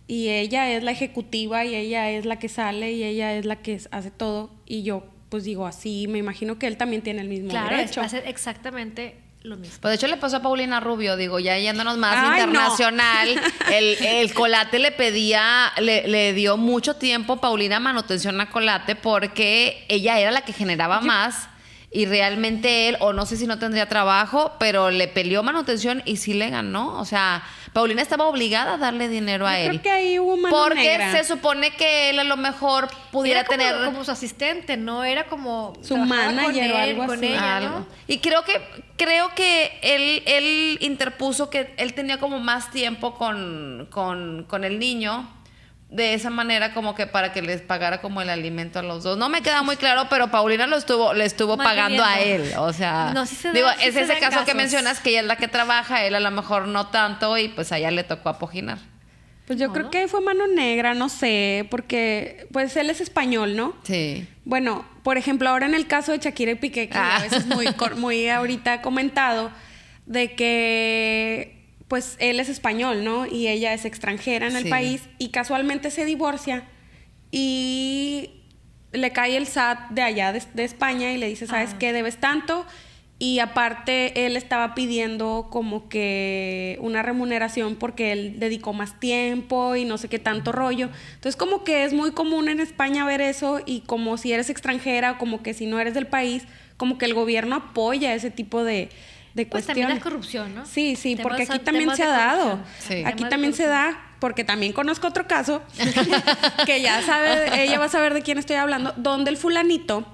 y ella es la ejecutiva y ella es la que sale y ella es la que hace todo, y yo pues digo así, me imagino que él también tiene el mismo Claro, derecho. hace exactamente lo mismo. Pues de hecho le pasó a Paulina Rubio, digo, ya yéndonos más Ay, internacional, no. el Colate le dio mucho tiempo Paulina manutención a Colate porque ella era la que generaba más y realmente él, o no sé si no tendría trabajo, pero le peleó manutención y sí le ganó. O sea, Paulina estaba obligada a darle dinero a él. Creo que ahí hubo mano Porque negra. se supone que él a lo mejor pudiera Era como, tener... como su asistente, no era como Su trabajaba manager con o él, algo con así. ella, Algo. ¿no? Y creo que él interpuso que él tenía como más tiempo con el niño, de esa manera como que para que les pagara como el alimento a los dos. No me queda muy claro, pero Paulina le estuvo pagando a él. O sea, No, sí se da- digo, sí es se ese dan caso que casos. mencionas que ella es la que trabaja, él a lo mejor no tanto y pues a ella le tocó apoginar. Pues yo No, creo ¿no? que fue mano negra, no sé, porque pues él es español, ¿no? Sí. Bueno, por ejemplo, ahora en el caso de Shakira y Piqué, que a veces muy ahorita comentado, de que pues él es español, ¿no? Y ella es extranjera en el Sí. país y casualmente se divorcia y le cae el SAT de allá de España y le dice, ¿sabes qué? Debes tanto. Y aparte él estaba pidiendo como que una remuneración porque él dedicó más tiempo y no sé qué tanto rollo. Entonces como que es muy común en España ver eso y como si eres extranjera o como que si no eres del país, como que el gobierno apoya ese tipo de Pues cuestiones. también es corrupción, ¿no? Sí, sí, Temas- porque aquí también temas se de ha dado. corrupción. Sí. Aquí Temas de también se corrupción. da, porque también conozco otro caso, que ya sabe, ella va a saber de quién estoy hablando, donde el fulanito,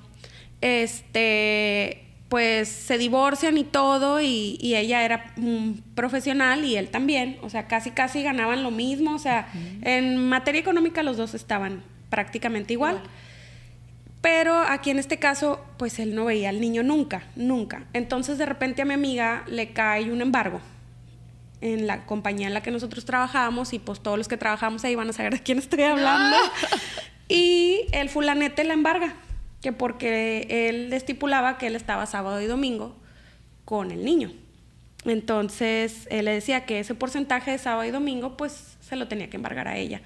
pues se divorcian y todo, y ella era profesional y él también, o sea, casi ganaban lo mismo, o sea, en materia económica los dos estaban prácticamente igual. Pero aquí en este caso, pues él no veía al niño nunca. Entonces de repente a mi amiga le cae un embargo en la compañía en la que nosotros trabajábamos y pues todos los que trabajamos ahí van a saber de quién estoy hablando. Y el fulanete la embarga, que porque él estipulaba que él estaba sábado y domingo con el niño. Entonces él le decía que ese porcentaje de sábado y domingo pues se lo tenía que embargar a ella.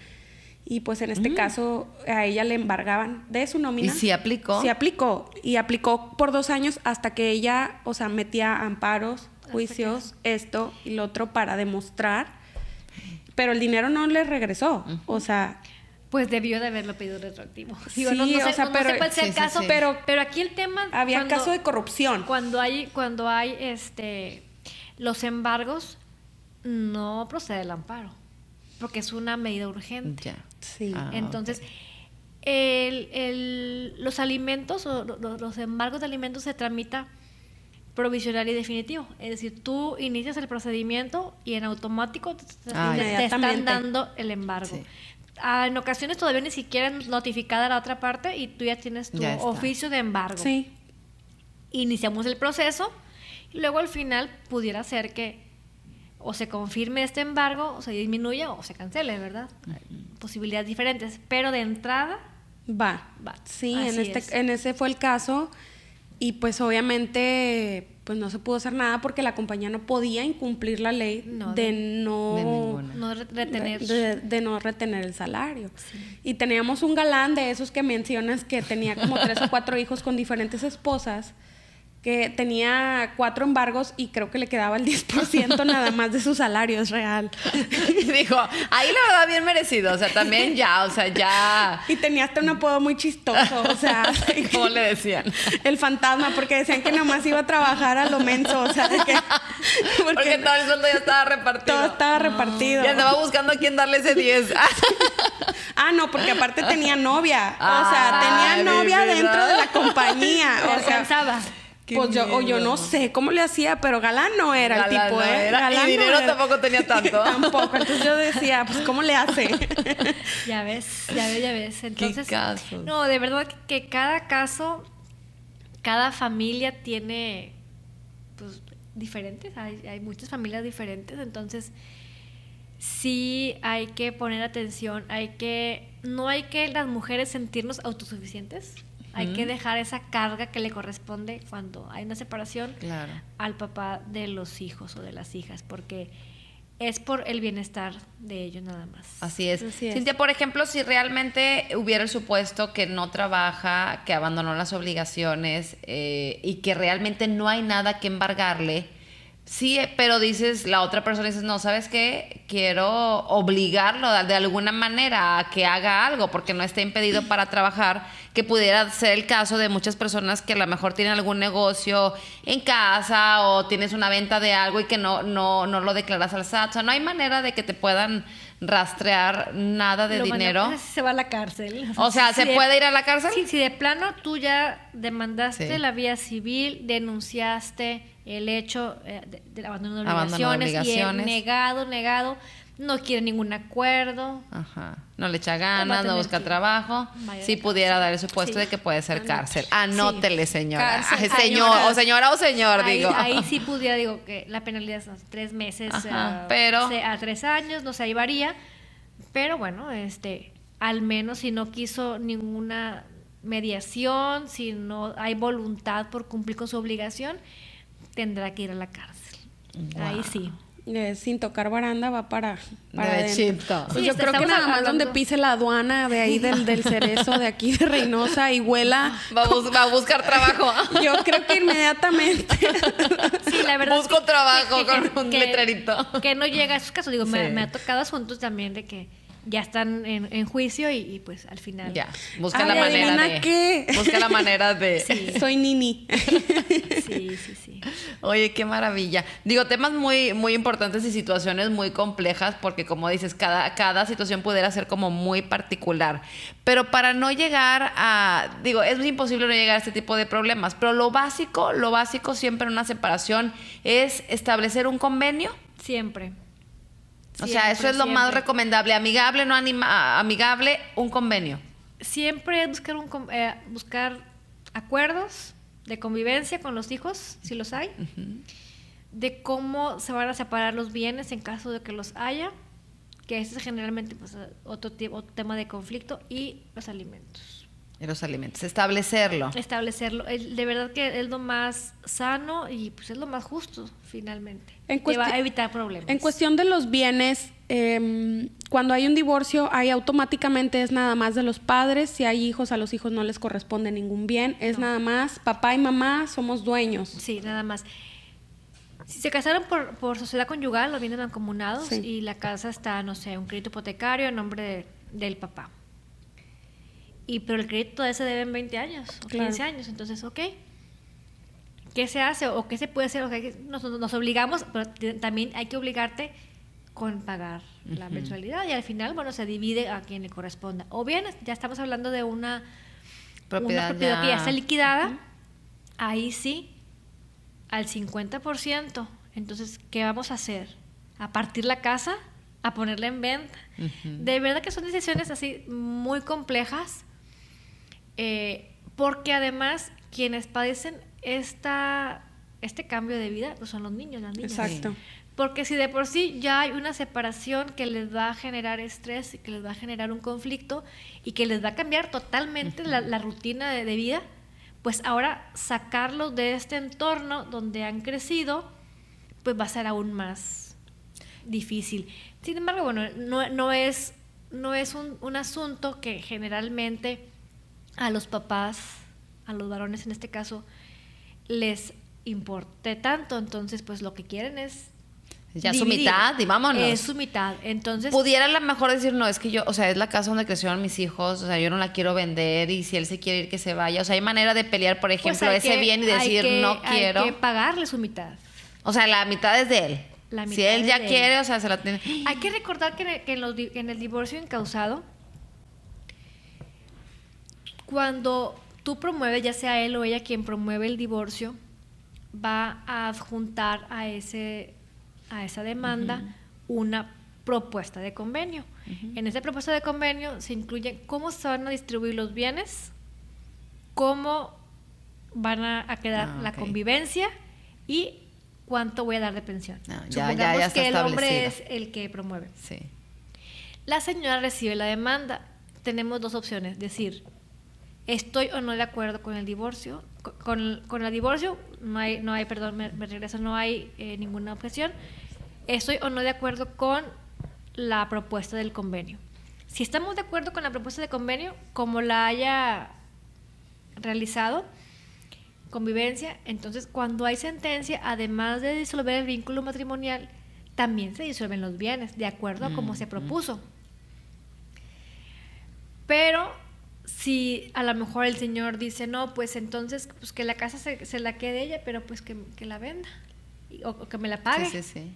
Y pues en este caso a ella le embargaban de su nómina. ¿Y sí aplicó? Sí aplicó. Y aplicó por 2 años hasta que ella, o sea, metía amparos, juicios, esto y lo otro para demostrar. Pero el dinero no le regresó. O sea, Pues debió de haberlo pedido retroactivo. Sí, no sé, o sea, no pero- sé cuál sea el sí, sí, caso, sí. pero aquí el tema... había cuando- caso de corrupción. Cuando hay los embargos, no procede el amparo, porque es una medida urgente. Ya. Sí. Ah, Entonces, ok. los alimentos o los embargos de alimentos se tramita provisional y definitivo. Es decir, tú inicias el procedimiento y en automático te están Inmediatamente. dando el embargo. Sí. En ocasiones todavía ni siquiera es notificada la otra parte y tú ya tienes tu Ya está. oficio de embargo. Sí. Iniciamos el proceso y luego al final pudiera ser que o se confirme este embargo, o se disminuya o se cancele, ¿verdad? Posibilidades diferentes, pero de entrada Va. Va. Sí, Así es. en ese fue el caso. Y pues obviamente pues no se pudo hacer nada porque la compañía no podía incumplir la ley No, de de no ninguna. no retener. de no retener el salario. Y teníamos un galán de esos que mencionas que tenía como 3 o 4 hijos con diferentes esposas, que tenía 4 embargos y creo que le quedaba el 10% nada más de su salario, es real. Dijo, ahí la verdad bien merecido, o sea, también ya, o sea, ya... Y tenía hasta un apodo muy chistoso, o sea, ¿Cómo le decían? el fantasma, porque decían que nomás iba a trabajar a lo menso, o sea, de que, Porque todo el sueldo ya estaba repartido. todo estaba repartido. Y andaba buscando a quién darle ese 10. Ah, no, porque aparte tenía novia, o sea, Ay, tenía novia mi vida. dentro de la compañía, Le o sea, alcanzaba. Qué pues yo miedo. no sé cómo le hacía, pero galán no era el Galán tipo, no ¿eh? era, Galán y no dinero era. tampoco tenía tanto. Tampoco, entonces yo decía, pues ¿cómo le hace? Ya ves. Entonces, casos. no, de verdad que cada caso, cada familia tiene, pues, diferentes. Hay muchas familias diferentes, entonces sí hay que poner atención. No hay que las mujeres sentirnos autosuficientes. Hay que dejar esa carga que le corresponde cuando hay una separación Claro. al papá de los hijos o de las hijas, porque es por el bienestar de ellos nada más. Así es. Así es. Cintia, por ejemplo, si realmente hubiera el supuesto que no trabaja, que abandonó las obligaciones y que realmente no hay nada que embargarle, Sí, pero dices, la otra persona dices, no, ¿sabes qué? Quiero obligarlo de alguna manera a que haga algo porque no esté impedido para trabajar, que pudiera ser el caso de muchas personas que a lo mejor tienen algún negocio en casa o tienes una venta de algo y que no lo declaras al SAT. O sea, no hay manera de que te puedan rastrear nada de dinero. Bueno, se va a la cárcel. O sea, ¿se puede ir a la cárcel? Sí, si de plano tú ya demandaste Sí. la vía civil, denunciaste el hecho del abandono de Abandono de obligaciones, y obligaciones. negado, no quiere ningún acuerdo. Ajá. No le echa Va a ganas, no tener busca que trabajo. vaya Sí de pudiera cárcel. dar el supuesto Sí. de que puede ser cárcel. Anótele, señora. Cárcel, Ay, señor, o señora o señor, Ahí, digo. ahí sí pudiera, digo, que la penalidad son 3 meses Ajá, pero- a 3 años, no sé, ahí varía. Pero bueno, al menos si no quiso ninguna mediación, si no hay voluntad por cumplir con su obligación, tendrá que ir a la cárcel. Ahí sí. Sin tocar baranda va para Derechito. adentro. Pues Sí, yo creo que estamos nada más hablando- donde pise la aduana de ahí del Cerezo, de aquí de Reynosa y huela. Va a buscar trabajo. Yo creo que inmediatamente. Sí, la verdad Busco es que- trabajo con un letrerito. Que no llega a esos casos. Digo, Sí. me ha tocado asuntos también de que ya están en juicio y pues al final. Ya, busca Ay, la manera adivina de... qué. Busca la manera de... Sí. Soy Nini. Sí. Oye, qué maravilla. Digo, temas muy, muy importantes y situaciones muy complejas porque, como dices, cada situación pudiera ser como muy particular. Pero para no llegar a... Digo, es imposible no llegar a este tipo de problemas, pero lo básico siempre en una separación es establecer un convenio. Siempre. O sea, eso es lo más Siempre. recomendable. Amigable, no amigable, un convenio. Siempre es buscar acuerdos de convivencia con los hijos, si los hay, de cómo se van a separar los bienes en caso de que los haya, que ese es generalmente pues, otro tema de conflicto, y los alimentos. Y los alimentos. Establecerlo. Establecerlo. De verdad que es lo más sano y pues es lo más justo, finalmente. En Que va cuesti- a evitar problemas. En cuestión de los bienes, cuando hay un divorcio, ahí automáticamente es nada más de los padres. Si hay hijos, a los hijos no les corresponde ningún bien. Es nada más papá y mamá somos dueños. Sí, nada más. Si se casaron por sociedad conyugal, los bienes mancomunados, Sí. y la casa está, no sé, un crédito hipotecario a nombre del papá. Pero el crédito todavía se debe en 20 años o Claro. 15 años. Entonces, ok. ¿Qué se hace o qué se puede hacer? Nos obligamos, pero también hay que obligarte con pagar la mensualidad. Y al final, bueno, se divide a quien le corresponda. O bien, ya estamos hablando de una propiedad que ya está liquidada. Ahí sí, al 50%. Entonces, ¿qué vamos a hacer? ¿A partir la casa? ¿A ponerla en venta? De verdad que son decisiones así muy complejas, porque además quienes padecen este cambio de vida pues son los niños, las niñas. Exacto. Porque si de por sí ya hay una separación que les va a generar estrés y que les va a generar un conflicto y que les va a cambiar totalmente la rutina de vida, pues ahora sacarlos de este entorno donde han crecido, pues va a ser aún más difícil. Sin embargo, bueno, no es un asunto que generalmente a los papás, a los varones en este caso, les importe tanto. Entonces, pues lo que quieren es Ya su dividir. mitad y vámonos. Es su mitad. Entonces, Pudiera a lo mejor decir, no, es que yo, o sea, es la casa donde crecieron mis hijos, o sea, yo no la quiero vender y si él se quiere ir, que se vaya. O sea, hay manera de pelear, por ejemplo, pues hay ese que- bien y decir, no quiero. Hay que pagarle su mitad. O sea, la mitad es de él. La Si mitad él es ya de él. quiere, o sea, se la tiene. Hay que recordar que en el divorcio encausado, cuando tú promueves, ya sea él o ella quien promueve el divorcio, va a adjuntar a esa demanda una propuesta de convenio. En esa propuesta de convenio se incluye cómo se van a distribuir los bienes, cómo van a quedar la ok. convivencia y cuánto voy a dar de pensión. No, Supongamos ya está que el hombre establecido. es el que promueve. Sí. La señora recibe la demanda. Tenemos dos opciones. Decir, estoy o no de acuerdo con el divorcio. Con el divorcio no hay, perdón, me regreso, no hay ninguna objeción. Estoy o no de acuerdo con la propuesta del convenio. Si estamos de acuerdo con la propuesta de convenio, como la haya realizado, convivencia. Entonces, cuando hay sentencia, además de disolver el vínculo matrimonial, también se disuelven los bienes, de acuerdo a cómo se propuso. Pero si a lo mejor el señor dice, no, pues entonces pues que la casa se la quede ella, pero pues que la venda o que me la pague. Sí, sí, sí.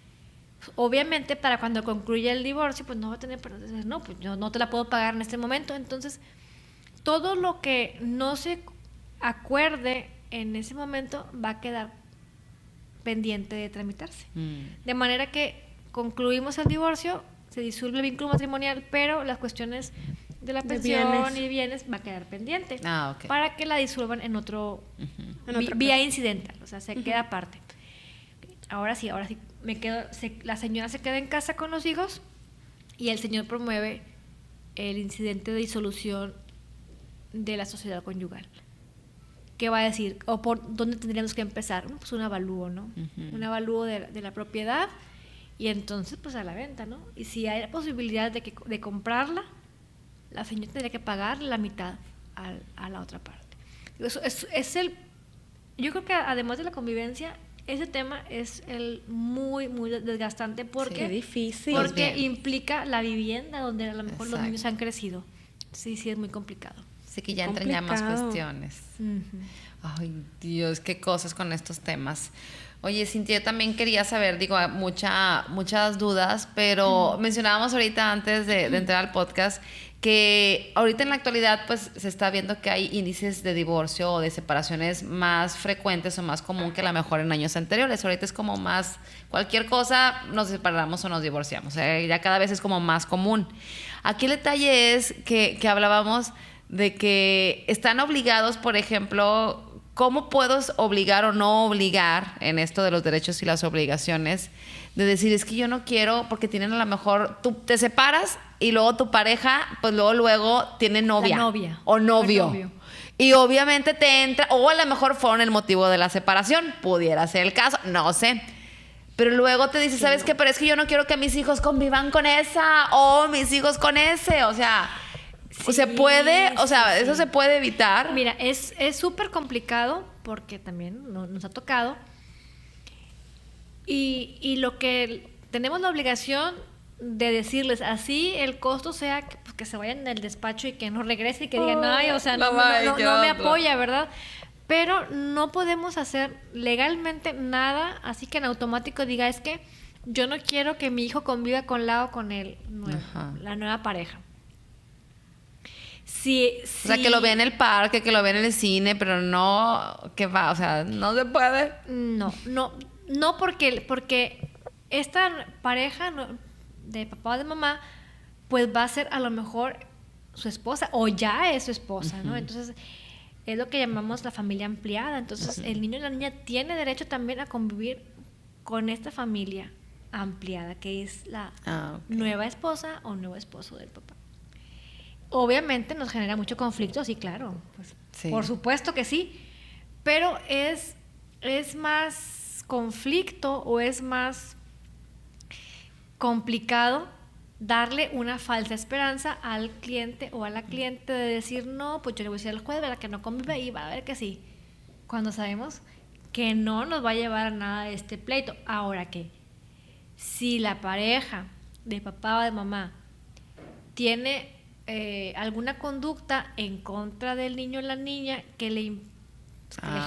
Obviamente, para cuando concluya el divorcio, pues no va a tener, no, pues yo no te la puedo pagar en este momento. Entonces, todo lo que no se acuerde en ese momento va a quedar pendiente de tramitarse. De manera que concluimos el divorcio, se disuelve el vínculo matrimonial, pero las cuestiones de la pensión y bienes va a quedar pendiente para que la disuelvan en otro vía incidental, o sea, se queda aparte. Ahora sí, la señora se queda en casa con los hijos y el señor promueve el incidente de disolución de la sociedad conyugal. ¿Qué va a decir? ¿O por dónde tendríamos que empezar? Pues un avalúo, ¿no? Un avalúo de la propiedad y entonces pues a la venta, ¿no? Y si hay la posibilidad de comprarla, la señora tendría que pagar la mitad a la otra parte. Eso yo creo que además de la convivencia, ese tema es muy, muy desgastante porque, difícil. Porque implica la vivienda donde a lo mejor los niños han crecido. Sí, es muy complicado. Sí, que ya entran ya más cuestiones. Ay, Dios, qué cosas con estos temas. Oye, Cintia, yo también quería saber, digo, muchas dudas, pero mencionábamos ahorita antes de entrar al podcast que ahorita en la actualidad pues se está viendo que hay índices de divorcio o de separaciones más frecuentes o más común que a lo mejor en años anteriores. Ahorita es como más, cualquier cosa nos separamos o nos divorciamos, ya cada vez es como más común. Aquí el detalle es que hablábamos de que están obligados, por ejemplo, ¿cómo puedo obligar o no obligar en esto de los derechos y las obligaciones? De decir, es que yo no quiero, porque tienen a lo mejor, tú te separas y luego tu pareja, pues luego tiene novia. La novia. O novio. Y obviamente te entra, o a lo mejor fueron el motivo de la separación, pudiera ser el caso, no sé. Pero luego te dice, ¿sabes qué? Pero es que yo no quiero que mis hijos convivan con esa, o mis hijos con ese, o sea... Sí, se puede, o sea, eso se puede evitar. Mira, es súper complicado porque también nos ha tocado. Y lo que tenemos la obligación de decirles, así el costo sea que se vayan del despacho y que no regresen y que digan, ay, o sea, no me apoya, ¿verdad? Pero no podemos hacer legalmente nada, así que en automático diga, es que yo no quiero que mi hijo conviva con la nueva pareja. Sí. O sea, que lo vea en el parque, que lo vea en el cine, pero no, que va, o sea, no se puede. No porque esta pareja de papá o de mamá, pues va a ser a lo mejor su esposa, o ya es su esposa, ¿no? Entonces, es lo que llamamos la familia ampliada. Entonces, el niño y la niña tiene derecho también a convivir con esta familia ampliada, que es la nueva esposa o nuevo esposo del papá. Obviamente nos genera mucho conflicto, sí, claro. Pues, sí. Por supuesto que sí. Pero es más conflicto o es más complicado darle una falsa esperanza al cliente o a la cliente de decir, no, pues yo le voy a decir al juez, ¿verdad? Que no convive y va a ver que sí. Cuando sabemos que no nos va a llevar a nada de este pleito. Ahora que si la pareja de papá o de mamá tiene alguna conducta en contra del niño o la niña que le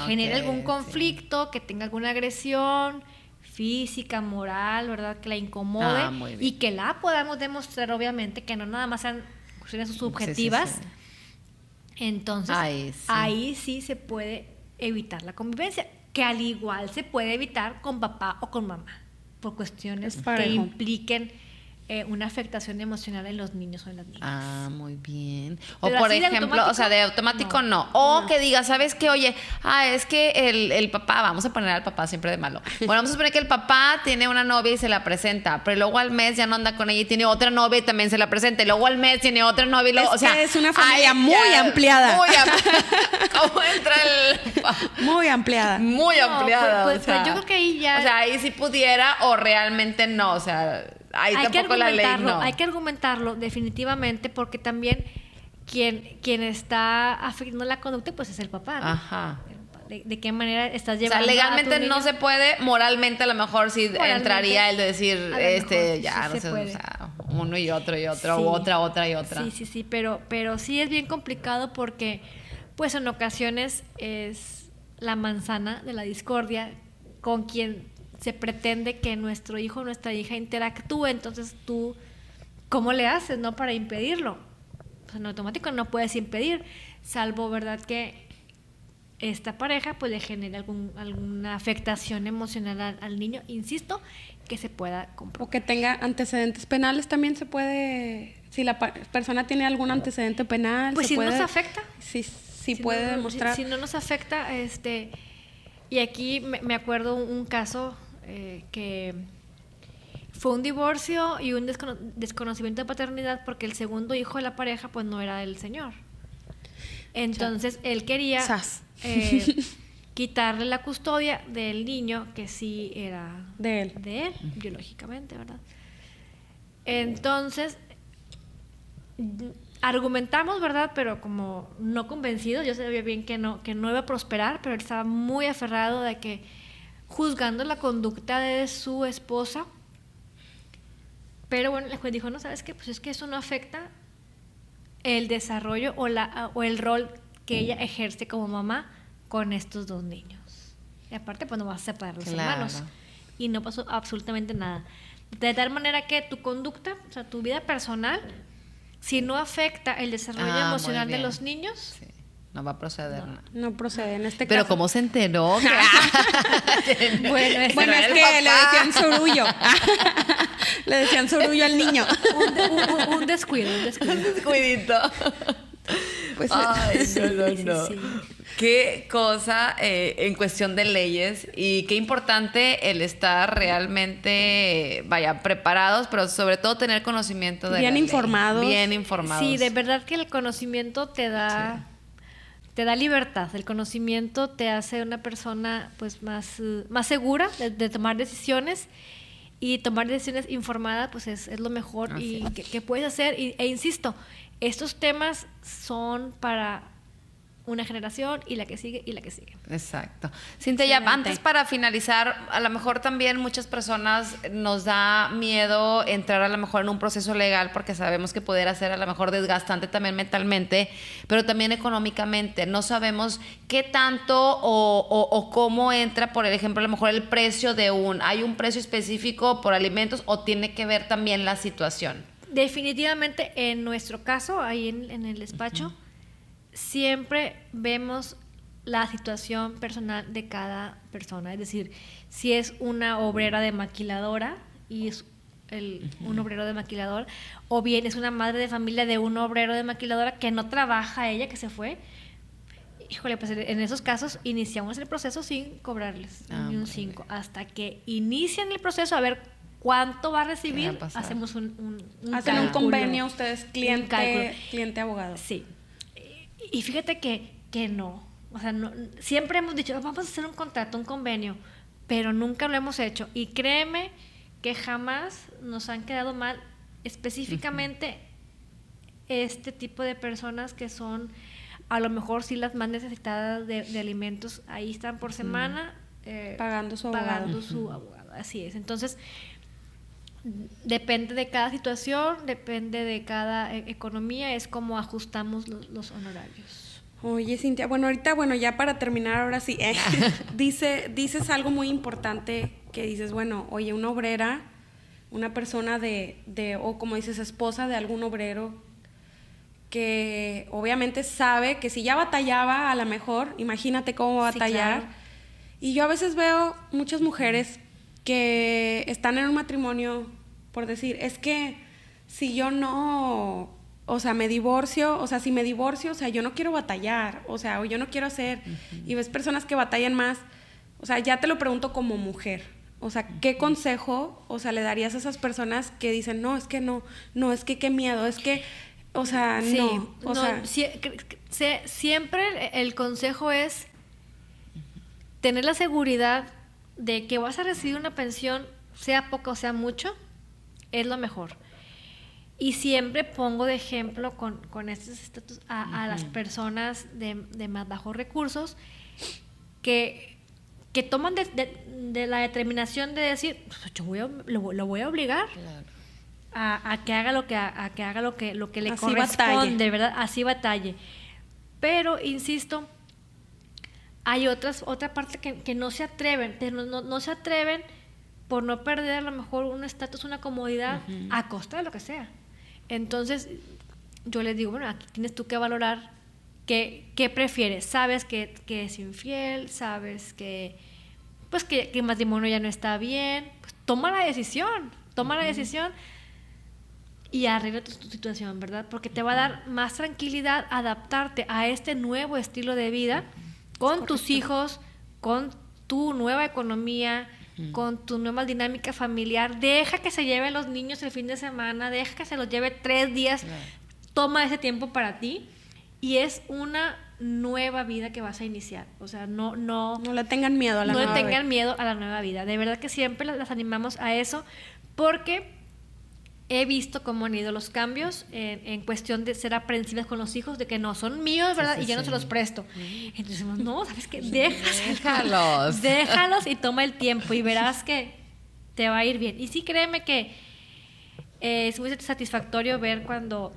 genere algún conflicto, que tenga alguna agresión física, moral, ¿verdad? Que la incomode y que la podamos demostrar, obviamente, que no nada más sean cuestiones subjetivas. Entonces, ahí sí se puede evitar la convivencia, que al igual se puede evitar con papá o con mamá, por cuestiones que impliquen una afectación emocional en los niños o en las niñas. Muy bien. O por ejemplo, o sea, de automático no. O que diga, ¿sabes qué? Oye, es que el papá, vamos a poner al papá siempre de malo. Bueno, vamos a suponer que el papá tiene una novia y se la presenta, pero luego al mes ya no anda con ella y tiene otra novia y también se la presenta. Y luego al mes tiene otra novia y luego, o sea, es una familia muy ampliada. ¿Cómo entra el muy ampliada. Muy ampliada. Pues yo creo que ahí ya. O sea, ahí sí pudiera o realmente no, o sea, ahí tampoco la ley no. Hay que argumentarlo definitivamente porque también quien está afectando la conducta pues es el papá, ¿no? de qué manera estás O llevando sea, a legalmente tu niño. no se puede, moralmente a lo mejor sí Moralmente, entraría el de decir, a lo mejor sí, ya, sí no se sé, o puede. sea, uno y otro, Sí. o otra y otra. Sí, pero sí es bien complicado porque, pues en ocasiones es la manzana de la discordia con quien se pretende que nuestro hijo o nuestra hija interactúe, entonces tú, ¿cómo le haces, no, para impedirlo? Pues en automático no puedes impedir, salvo, ¿verdad?, que esta pareja pues le genere alguna afectación emocional al niño, insisto, que se pueda comprobar. O que tenga antecedentes penales también se puede, si la persona tiene algún antecedente penal, Pues se si puede, no nos afecta. sí Si puede no, demostrar. si no nos afecta, y aquí me acuerdo un caso que fue un divorcio y un desconocimiento de paternidad porque el segundo hijo de la pareja pues no era el señor. Entonces él quería Sas. quitarle la custodia del niño que sí era De él. biológicamente, ¿verdad? Entonces argumentamos, ¿verdad? Pero como no convencidos, yo sabía bien que no iba a prosperar, pero él estaba muy aferrado de que, juzgando la conducta de su esposa, pero bueno, el juez dijo, no, ¿sabes qué? Pues es que eso no afecta el desarrollo o el rol que ella ejerce como mamá con estos dos niños. Y aparte, pues no vas a separar los hermanos. Y no pasó absolutamente nada. De tal manera que tu conducta, o sea, tu vida personal, si no afecta el desarrollo emocional de los niños, sí, no va a proceder. No procede en este Pero caso. ¿cómo se enteró? bueno, es que le decían sorullo. Le decían sorullo al niño. un descuido. Descuidito. Pues, ay, no. Sí. Qué cosa en cuestión de leyes y qué importante el estar realmente, preparados, pero sobre todo tener conocimiento de bien informados. Bien informados. Sí, de verdad que el conocimiento te da libertad. El conocimiento te hace una persona pues más segura de tomar decisiones, y tomar decisiones informadas pues es lo mejor que puedes hacer. E insisto, estos temas son para una generación y la que sigue y la que sigue. Exacto. Cintia, ya antes para finalizar, a lo mejor también muchas personas nos da miedo entrar a lo mejor en un proceso legal porque sabemos que poder hacer a lo mejor desgastante también mentalmente, pero también económicamente. No sabemos qué tanto o cómo entra, por ejemplo, a lo mejor el precio ¿hay un precio específico por alimentos o tiene que ver también la situación? Definitivamente, en nuestro caso, ahí en el despacho, siempre vemos la situación personal de cada persona. Es decir, si es una obrera de maquiladora y es un obrero de maquilador, o bien es una madre de familia de un obrero de maquiladora que no trabaja ella, que se fue. Híjole, pues en esos casos iniciamos el proceso sin cobrarles ni un 5. Hasta que inician el proceso a ver cuánto va a recibir, hacemos hacen un convenio ustedes, cliente abogado. Sí. Y fíjate que no. O sea, no, siempre hemos dicho, vamos a hacer un contrato, un convenio, pero nunca lo hemos hecho. Y créeme que jamás nos han quedado mal específicamente este tipo de personas que son a lo mejor sí las más necesitadas de alimentos. Ahí están por semana pagando su abogado. Así es. Entonces, depende de cada situación, depende de cada economía, es como ajustamos los honorarios. Oye, Cintia, ahorita, ya para terminar, ahora sí, dices algo muy importante que dices, oye, una obrera, una persona o como dices, esposa de algún obrero, que obviamente sabe que si ya batallaba, a lo mejor, imagínate cómo va a batallar. Claro. Y yo a veces veo muchas mujeres que están en un matrimonio por decir, es que si yo no, me divorcio, si me divorcio, yo no quiero batallar, o yo no quiero hacer, y ves personas que batallan más, ya te lo pregunto como mujer, ¿qué consejo, le darías a esas personas que dicen, no, es que qué miedo, es que, siempre el consejo es tener la seguridad de que vas a recibir una pensión, sea poco o sea mucho, es lo mejor. Y siempre pongo de ejemplo con estos estatus a las personas de más bajos recursos, que toman de la determinación de decir, pues yo lo voy a obligar. Claro. A que haga lo que le Así corresponde, batalle. ¿verdad? Así batalle. Pero, insisto, hay otra parte que no se atreven, no se atreven por no perder a lo mejor un estatus, una comodidad, a costa de lo que sea. Entonces, yo les digo, bueno, aquí tienes tú que valorar qué prefieres. Sabes que es infiel, sabes que el matrimonio ya no está bien, pues toma la decisión y arregla tu situación, ¿verdad? Porque te va a dar más tranquilidad adaptarte a este nuevo estilo de vida con tus hijos, con tu nueva economía, con tu nueva dinámica familiar. Deja que se lleven los niños el fin de semana, deja que se los lleve 3 días, toma ese tiempo para ti y es una nueva vida que vas a iniciar. O sea, no le tengan miedo a la nueva vida. No le tengan miedo a la nueva vida. De verdad que siempre las animamos a eso porque he visto cómo han ido los cambios en cuestión de ser aprensivas con los hijos, de que no son míos, ¿verdad? Y yo no se los presto. Entonces decimos, no, ¿sabes qué? Déjalos y toma el tiempo y verás que te va a ir bien. Y sí, créeme que es muy satisfactorio ver cuando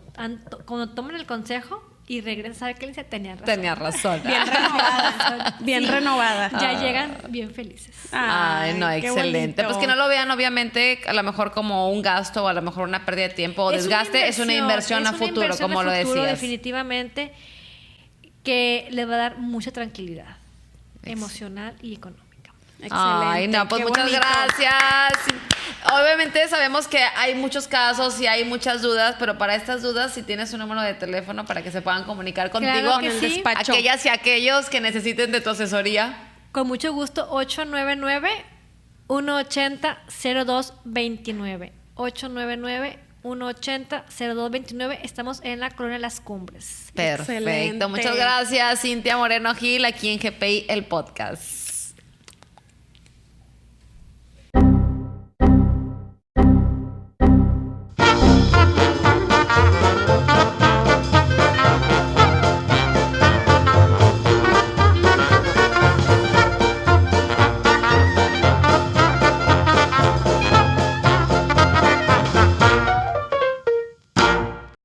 toman el consejo y regresan a saber que él dice, tenía razón. Bien renovada. Ya llegan bien felices. Ay, no, qué excelente. bonito. Pues que no lo vean, obviamente, a lo mejor como un gasto o a lo mejor una pérdida de tiempo o desgaste. Es una inversión a futuro, como lo decías. Definitivamente, que le va a dar mucha tranquilidad emocional y económica. Excelente. Ay, no, pues qué muchas bonito. gracias. Obviamente sabemos que hay muchos casos y hay muchas dudas, pero para estas dudas, si tienes un número de teléfono para que se puedan comunicar contigo, Claro que en el sí. despacho. aquellas y aquellos que necesiten de tu asesoría. Con mucho gusto, 899-180-0229. 899-180-0229. Estamos en la Colonia Las Cumbres. Perfecto. Excelente. Muchas gracias, Cintia Moreno Gil, aquí en GPI, el podcast.